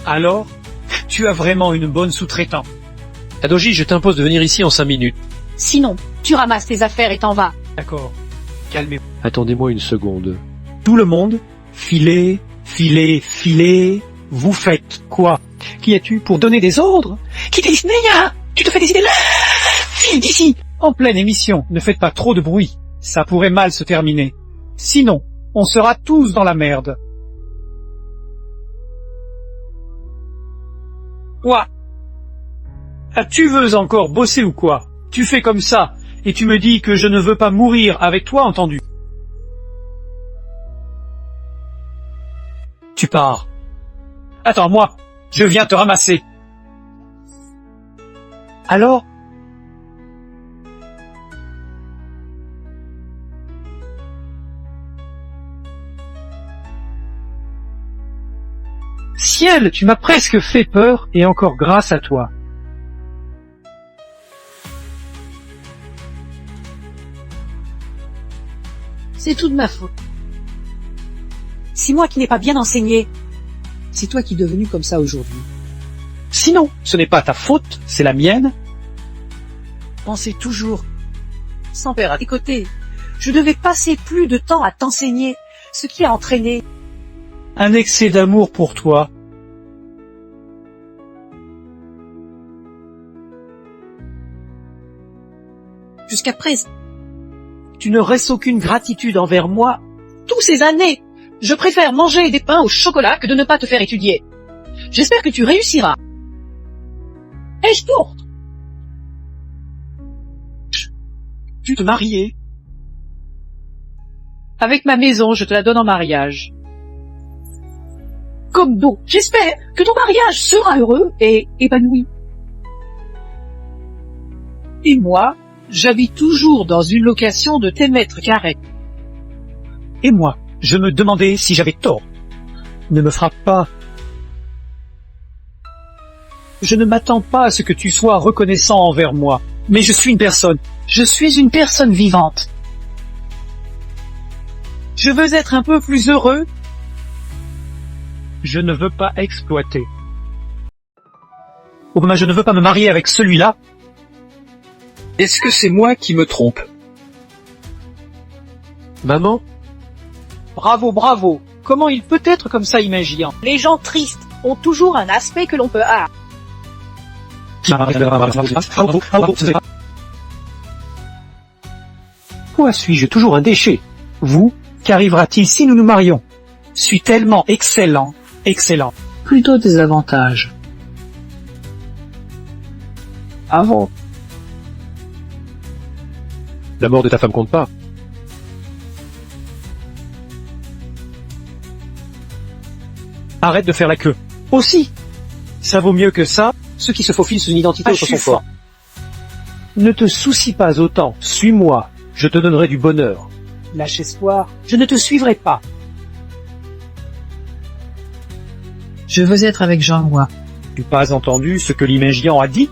Alors, tu as vraiment une bonne sous-traitante. Kadoji, je t'impose de venir ici en 5 minutes. Sinon, tu ramasses tes affaires et t'en vas. D'accord. Calmez-vous. Attendez-moi une seconde. Tout le monde, filez, filez, filez. Vous faites quoi? Qui es-tu pour donner des ordres? Qui t'es Disneya? Tu te fais décider là? File d'ici. En pleine émission, ne faites pas trop de bruit. Ça pourrait mal se terminer. Sinon, on sera tous dans la merde. Quoi? Ah, tu veux encore bosser ou quoi? Tu fais comme ça, et tu me dis que je ne veux pas mourir avec toi, entendu? Tu pars. Attends, moi, je viens te ramasser. Alors? Ciel, tu m'as presque fait peur, et encore grâce à toi. C'est tout de ma faute. C'est moi qui n'ai pas bien enseigné. C'est toi qui es devenu comme ça aujourd'hui. Sinon, ce n'est pas ta faute, c'est la mienne. Pensez toujours, sans père à tes côtés, je devais passer plus de temps à t'enseigner, ce qui a entraîné Un excès d'amour pour toi. jusqu'à présent. Tu ne restes aucune gratitude envers moi. Tous ces années, je préfère manger des pains au chocolat que de ne pas te faire étudier. J'espère que tu réussiras. Et je tourne. Tu te marier. Avec ma maison, je te la donne en mariage. Comme d'eau, j'espère que ton mariage sera heureux et épanoui. Et moi, j'habite toujours dans une location de tes mètres carrés. Et moi, je me demandais si j'avais tort. Ne me frappe pas. Je ne m'attends pas à ce que tu sois reconnaissant envers moi, mais je suis une personne. Je suis une personne vivante. Je veux être un peu plus heureux. Je ne veux pas exploiter. Oh, ben, je ne veux pas me marier avec celui-là. Est-ce que c'est moi qui me trompe? Maman? Bravo, bravo. Comment il peut être comme ça imaginant? Les gens tristes ont toujours un aspect que l'on peut haïr. Pourquoi suis-je toujours un déchet? Vous, qu'arrivera-t-il si nous nous marions? Suis tellement excellent, excellent. Plutôt des avantages. Avant. La mort de ta femme compte pas. Arrête de faire la queue. Aussi, ça vaut mieux que ça, ceux qui se faufilent sous une identité autre sont forts. Ne te soucie pas autant, suis-moi, je te donnerai du bonheur. Lâche espoir, je ne te suivrai pas. Je veux être avec Jean-Roi. Tu n'as pas entendu ce que l'imagiant a dit?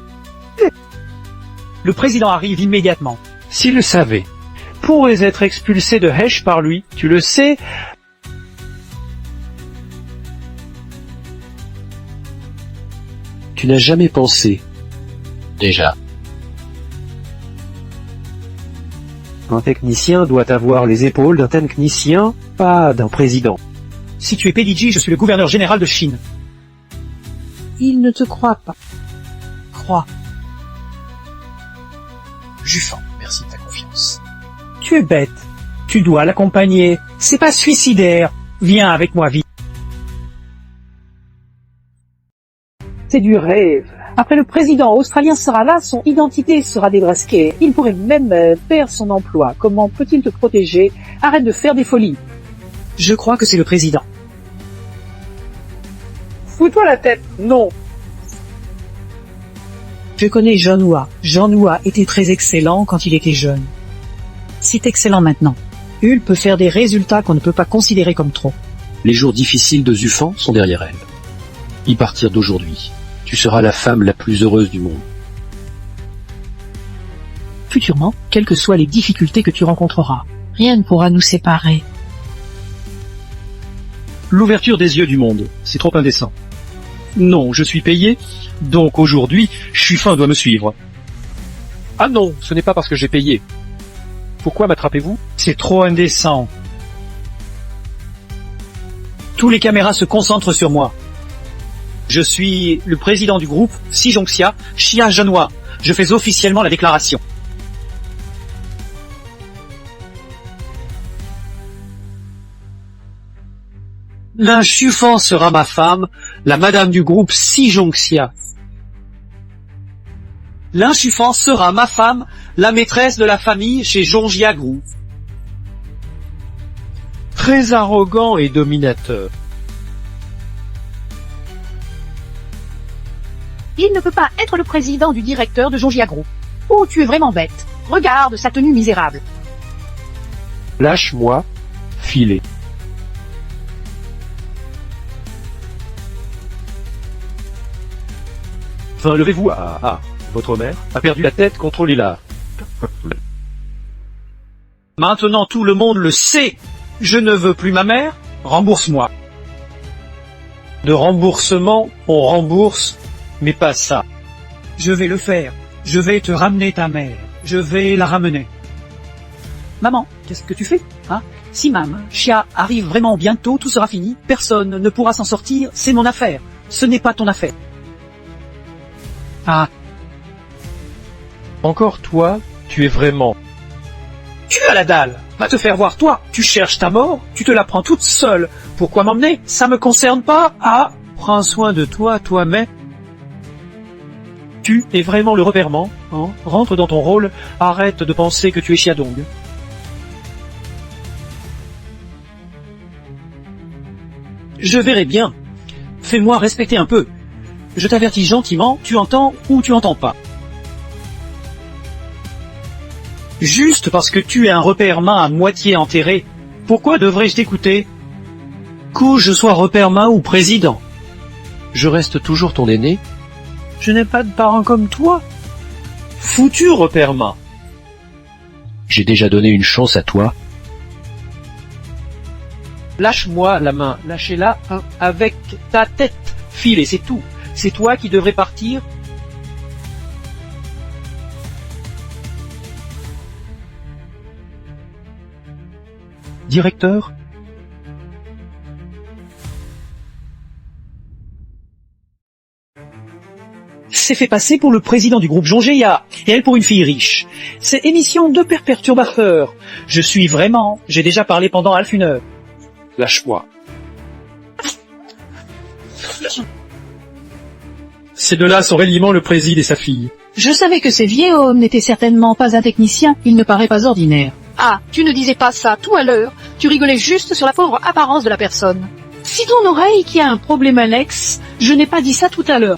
Le président arrive immédiatement. S'il le savait, pourrais être expulsé de Hesh par lui, tu le sais. Tu n'as jamais pensé. Déjà. Un technicien doit avoir les épaules d'un technicien, pas d'un président. Si tu es PDG, je suis le gouverneur général de Chine. Il ne te croit pas. Crois. Jufan, merci de ta confiance. Tu es bête. Tu dois l'accompagner. C'est pas suicidaire. Viens avec moi vite. C'est du rêve. Après le président australien sera là, son identité sera débrasquée. Il pourrait même perdre son emploi. Comment peut-il te protéger? Arrête de faire des folies. Je crois que c'est le président. Fous-toi la tête. Non. Je connais John Hua. John Hua était très excellent quand il était jeune. C'est excellent maintenant. Hull peut faire des résultats qu'on ne peut pas considérer comme trop. Les jours difficiles de Zufan sont derrière elle. Y partir d'aujourd'hui, tu seras la femme la plus heureuse du monde. Futurement, quelles que soient les difficultés que tu rencontreras, rien ne pourra nous séparer. L'ouverture des yeux du monde, c'est trop indécent. Non, je suis payé, donc aujourd'hui, Chuffin doit me suivre. Ah non, ce n'est pas parce que j'ai payé. Pourquoi m'attrapez-vous? C'est trop indécent. Tous les caméras se concentrent sur moi. Je suis le président du groupe Sijongxia, Xia Zhenhua. Je fais officiellement la déclaration. Lin Xufan sera ma femme, la madame du groupe Sijongxia. Lin Xufan sera ma femme, la maîtresse de la famille chez Zhongjia Group. Très arrogant et dominateur. Il ne peut pas être le président du directeur de Zhongjia Group. Oh, tu es vraiment bête. Regarde sa tenue misérable. Lâche-moi, filet. Enfin, levez-vous. Votre mère a perdu la tête, contrôlez-la. Maintenant tout le monde le sait. Je ne veux plus ma mère, rembourse-moi. De remboursement, on rembourse, mais pas ça. Je vais le faire. Je vais te ramener ta mère. Je vais la ramener. Maman, qu'est-ce que tu fais, hein? Si Mam, Xia arrive vraiment bientôt, tout sera fini. Personne ne pourra s'en sortir. C'est mon affaire. Ce n'est pas ton affaire. Ah. Encore toi, tu es vraiment... Tu as la dalle. Va te faire voir toi. Tu cherches ta mort. Tu te la prends toute seule. Pourquoi m'emmener? Ça me concerne pas. Ah. Prends soin de toi, toi-même. Tu es vraiment le repèrement, hein? Rentre dans ton rôle. Arrête de penser que tu es Xiadong. Je verrai bien. Fais-moi respecter un peu. Je t'avertis gentiment, tu entends ou tu entends pas. Juste parce que tu es un repère-main à moitié enterré, pourquoi devrais-je t'écouter? Que je sois repère-main ou président. Je reste toujours ton aîné. Je n'ai pas de parents comme toi. Foutu repère-main. J'ai déjà donné une chance à toi. Lâche-moi la main, lâchez-la avec ta tête. File et c'est tout. C'est toi qui devrais partir. Directeur, s'est fait passer pour le président du groupe Zhongjia, et elle pour une fille riche. C'est émission de père perturbateur. Je suis vraiment, j'ai déjà parlé pendant half une heure. Lâche-moi. ces deux-là sont réellement le président et sa fille. Je savais que ces vieux hommes n'étaient certainement pas un technicien, il ne paraît pas ordinaire. Ah, tu ne disais pas ça tout à l'heure, tu rigolais juste sur la pauvre apparence de la personne. Si ton oreille qui a un problème Alex, je n'ai pas dit ça tout à l'heure.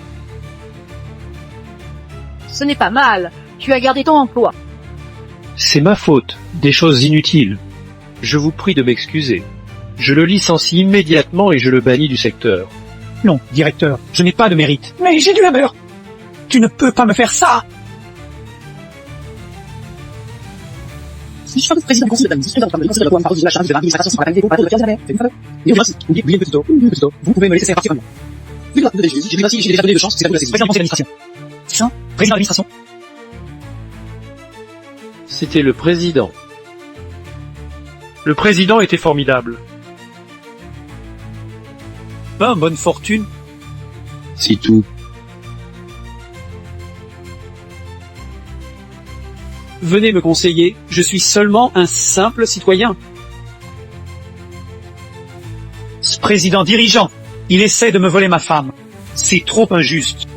Ce n'est pas mal, tu as gardé ton emploi. C'est ma faute, des choses inutiles. Je vous prie de m'excuser. Je le licencie immédiatement et je le bannis du secteur. Non, directeur, je n'ai pas de mérite. Mais j'ai du labeur. Tu ne peux pas me faire ça. Si je suis le président conseil de l'administration, de la loi, de la charge de l'administration sur la qualité, de la de c'est une faveur. Et aussi, oubliez le petit dos, vous pouvez me laisser partir maintenant. J'ai déjà donné de chance, c'est la président conseil d'administration. Ça, président d'administration. C'était le président. Le président était formidable. Ben, bonne fortune. C'est tout. Venez me conseiller, je suis seulement un simple citoyen. Ce président dirigeant, il essaie de me voler ma femme. C'est trop injuste.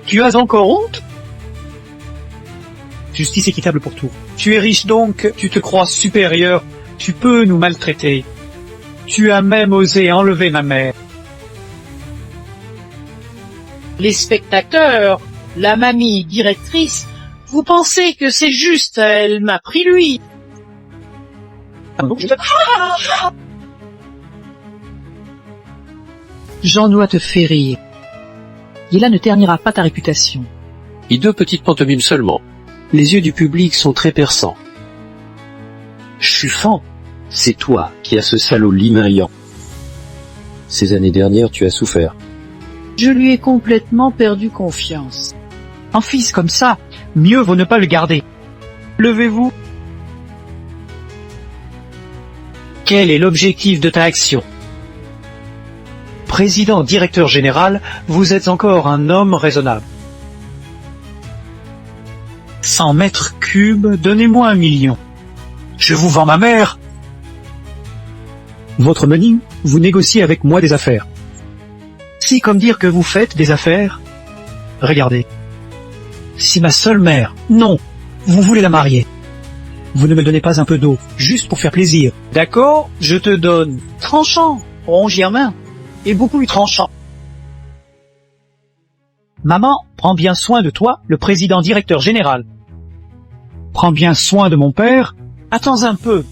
Tu as encore honte? Justice équitable pour tout. Tu es riche donc, tu te crois supérieur, tu peux nous maltraiter. Tu as même osé enlever ma mère. Les spectateurs, la mamie directrice, vous pensez que c'est juste, elle m'a pris lui. Jean doit te faire rire. Et là ne ternira pas ta réputation. Et 2 petites pantomimes seulement. Les yeux du public sont très perçants. Chuffant, c'est toi qui as ce salaud limaillant. Ces années dernières, tu as souffert. Je lui ai complètement perdu confiance. Un fils comme ça, mieux vaut ne pas le garder. Levez-vous. Quel est l'objectif de ta action? Président, directeur général, vous êtes encore un homme raisonnable. 100 mètres cubes, donnez-moi 1 million. Je vous vends ma mère. Votre money, vous négociez avec moi des affaires. C'est comme dire que vous faites des affaires. Regardez. Si ma seule mère, non, vous voulez la marier. Vous ne me donnez pas un peu d'eau, juste pour faire plaisir. D'accord, je te donne tranchant, rongiamin, et beaucoup plus tranchant. Maman, prends bien soin de toi, le président directeur général. Prends bien soin de mon père. Attends un peu.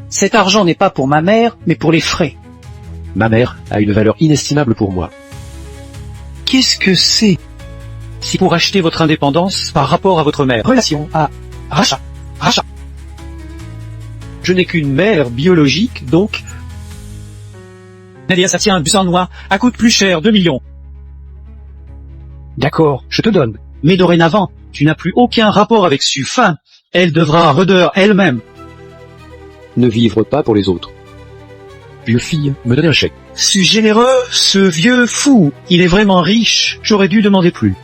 Cet argent n'est pas pour ma mère, mais pour les frais. Ma mère a une valeur inestimable pour moi. Qu'est-ce que c'est? Si pour acheter votre indépendance par rapport à votre mère. Relation à rachat. Rachat. Je n'ai qu'une mère biologique, donc... Nadia, ça tient un bus en noix, à coûte plus cher, 2 millions. D'accord, je te donne. Mais dorénavant, tu n'as plus aucun rapport avec Suffin. Elle devra redeur elle-même. Ne vivre pas pour les autres. Vieux fille, me donner un chèque. Suis généreux, ce vieux fou. Il est vraiment riche, j'aurais dû demander plus.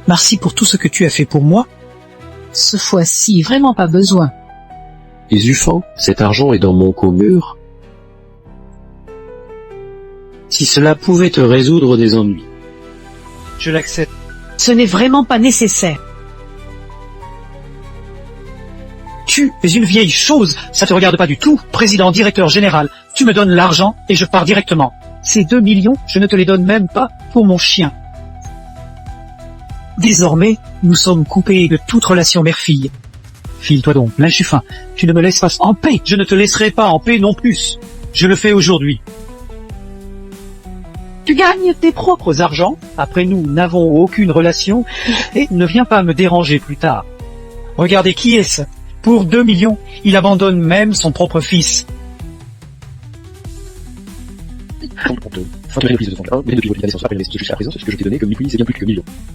Merci pour tout ce que tu as fait pour moi. Ce fois-ci, vraiment pas besoin. Et Zuffan, cet argent est dans mon commure. Si cela pouvait te résoudre des ennuis. Je l'accepte. Ce n'est vraiment pas nécessaire. Tu es une vieille chose, ça te regarde pas du tout, président, directeur général. Tu me donnes l'argent et je pars directement. Ces 2 millions, je ne te les donne même pas pour mon chien. Désormais, nous sommes coupés de toute relation mère-fille. File-toi donc, l'inchuffin, tu ne me laisses pas en paix. Je ne te laisserai pas en paix non plus. Je le fais aujourd'hui. Tu gagnes tes propres argents, après nous n'avons aucune relation, et ne viens pas me déranger plus tard. Regardez qui est-ce? Pour 2 millions, il abandonne même son propre fils.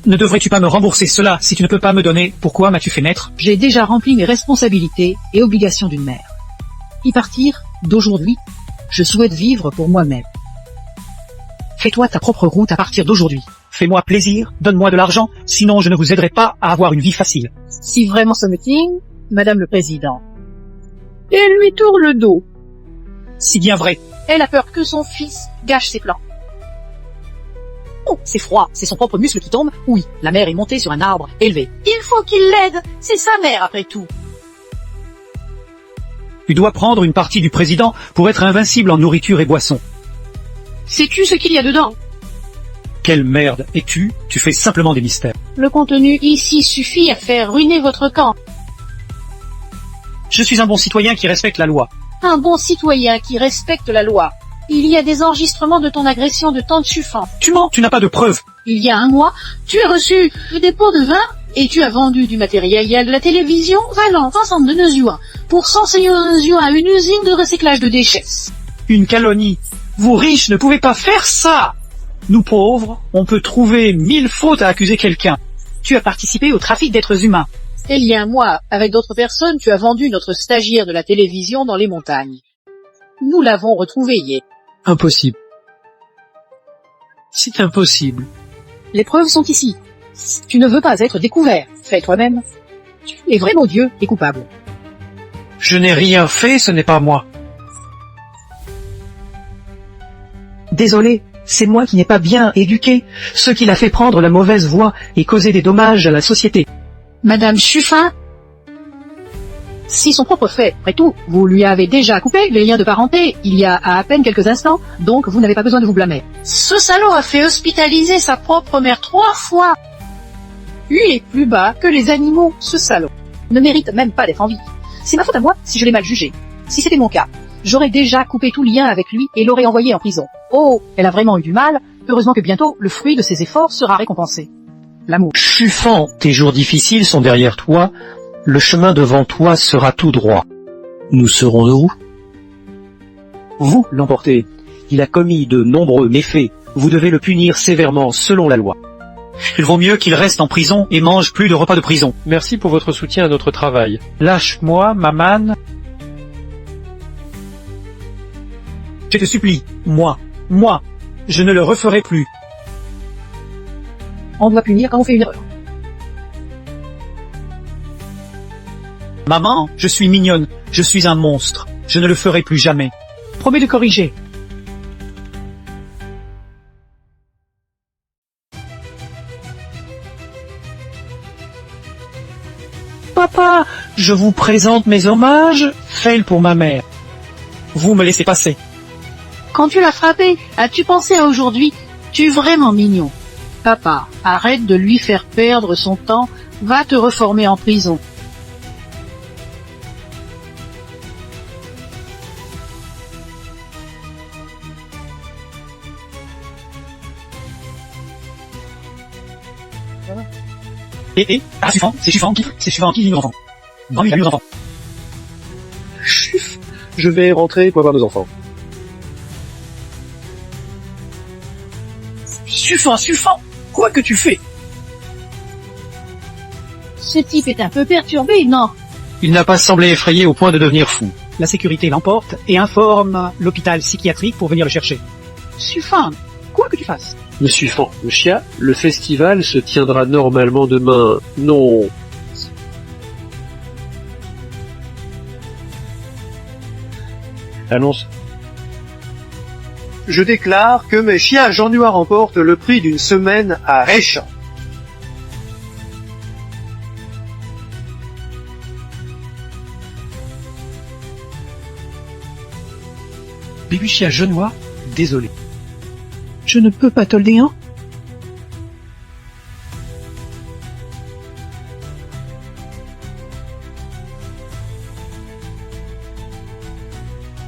Ne devrais-tu pas me rembourser cela si tu ne peux pas me donner? Pourquoi m'as-tu fait naître? J'ai déjà rempli mes responsabilités et obligations d'une mère. Y partir, d'aujourd'hui, je souhaite vivre pour moi-même. Fais-toi ta propre route à partir d'aujourd'hui. Fais-moi plaisir, donne-moi de l'argent, sinon je ne vous aiderai pas à avoir une vie facile. Si vraiment ça me tient, Madame le Président. Et lui tourne le dos. Si bien vrai. Elle a peur que son fils gâche ses plans. Oh, c'est froid, c'est son propre muscle qui tombe. Oui, la mère est montée sur un arbre élevé. Il faut qu'il l'aide, c'est sa mère après tout. Tu dois prendre une partie du président pour être invincible en nourriture et boisson. Sais-tu ce qu'il y a dedans? Quelle merde es-tu? Tu fais simplement des mystères. Le contenu ici suffit à faire ruiner votre camp. Je suis un bon citoyen qui respecte la loi. Un bon citoyen qui respecte la loi. Il y a des enregistrements de ton agression de Tante Chuffin. Tu mens, tu n'as pas de preuves. Il y a 1 mois, tu as reçu le dépôt de vin et tu as vendu du matériel de la télévision valant 62 yuan pour 151 yuan à une usine de recyclage de déchets. Une calomnie. Vous riches ne pouvez pas faire ça. Nous pauvres, on peut trouver 1000 fautes à accuser quelqu'un. Tu as participé au trafic d'êtres humains. Il y a 1 mois, avec d'autres personnes, tu as vendu notre stagiaire de la télévision dans les montagnes. Nous l'avons retrouvé hier. Impossible. C'est impossible. Les preuves sont ici. Si tu ne veux pas être découvert, fais toi-même. Tu es vraiment Dieu et coupable. Je n'ai rien fait, ce n'est pas moi. Désolé, c'est moi qui n'ai pas bien éduqué, ce qui l'a fait prendre la mauvaise voie et causer des dommages à la société. Madame Chuffin, Si son propre fait, après tout, vous lui avez déjà coupé les liens de parenté il y a à peine quelques instants, donc vous n'avez pas besoin de vous blâmer. ce salaud a fait hospitaliser sa propre mère 3 fois. Lui est plus bas que les animaux, ce salaud. Ne mérite même pas d'être en vie. C'est ma faute à moi si je l'ai mal jugé. Si c'était mon cas, j'aurais déjà coupé tout lien avec lui et l'aurais envoyé en prison. Oh, elle a vraiment eu du mal. Heureusement que bientôt, le fruit de ses efforts sera récompensé. L'amour. Chuffant, tes jours difficiles sont derrière toi, le chemin devant toi sera tout droit. Nous serons heureux. Vous l'emportez. Il a commis de nombreux méfaits. Vous devez le punir sévèrement selon la loi. Il vaut mieux qu'il reste en prison et mange plus de repas de prison. Merci pour votre soutien à notre travail. Lâche-moi, maman. Je te supplie, moi, je ne le referai plus. On doit punir quand on fait une erreur. Maman, je suis mignonne, je suis un monstre. Je ne le ferai plus jamais. Promets de corriger. Papa, je vous présente mes hommages, faits pour ma mère. Vous me laissez passer. Quand tu l'as frappé, as-tu pensé à aujourd'hui? Tu es vraiment mignon. Papa, arrête de lui faire perdre son temps, va te reformer en prison. C'est Chuffant qui vit nos enfants. Non, il a eu nos enfants. Chut, je vais rentrer pour voir nos enfants. Suffant, quoi que tu fais? Ce type est un peu perturbé, non? Il n'a pas semblé effrayé au point de devenir fou. La sécurité l'emporte et informe l'hôpital psychiatrique pour venir le chercher. Suffant, quoi que tu fasses. Me suivant, le chien, le festival se tiendra normalement demain. Non. Annonce. Je déclare que mes chiens Jean Noir remportent le prix d'une semaine à Réchamp. Bibuchia Genois, désolé. Je ne peux pas te le dire.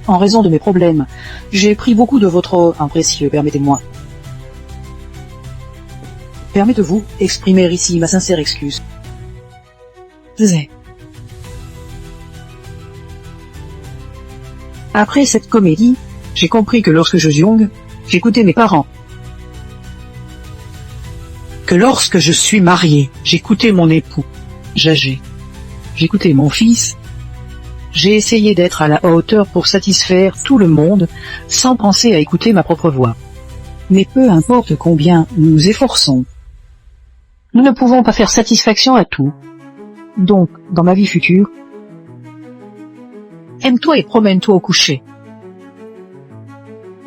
En raison de mes problèmes, j'ai pris beaucoup de votre imprécieux, permettez-moi. Permettez-vous exprimer ici ma sincère excuse. Après cette comédie, j'ai compris que lorsque je suis young, j'écoutais mes parents. Que lorsque je suis marié, j'écoutais mon époux, Jagé. J'écoutais mon fils. J'ai essayé d'être à la hauteur pour satisfaire tout le monde, sans penser à écouter ma propre voix. Mais peu importe combien nous nous efforçons, nous ne pouvons pas faire satisfaction à tout. Donc, dans ma vie future, aime-toi et promène-toi au coucher.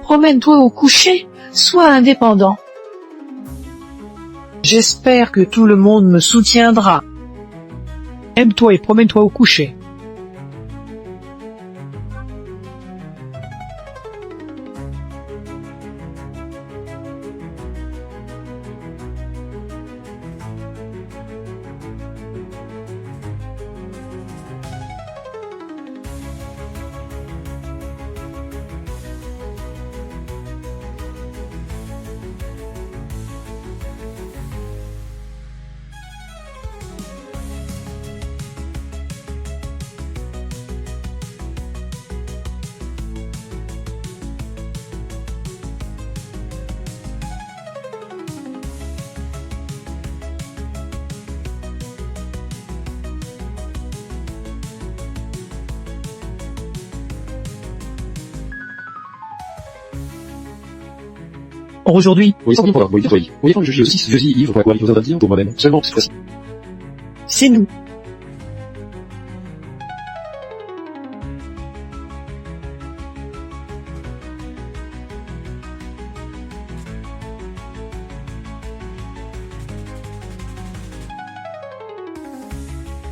Promène-toi au coucher, sois indépendant. J'espère que tout le monde me soutiendra. Aime-toi et promène-toi au coucher. Or aujourd'hui, Oui, c'est pour moi, oui, je dis aussi, Yves, pour moi-même, seulement cette fois-ci. C'est nous.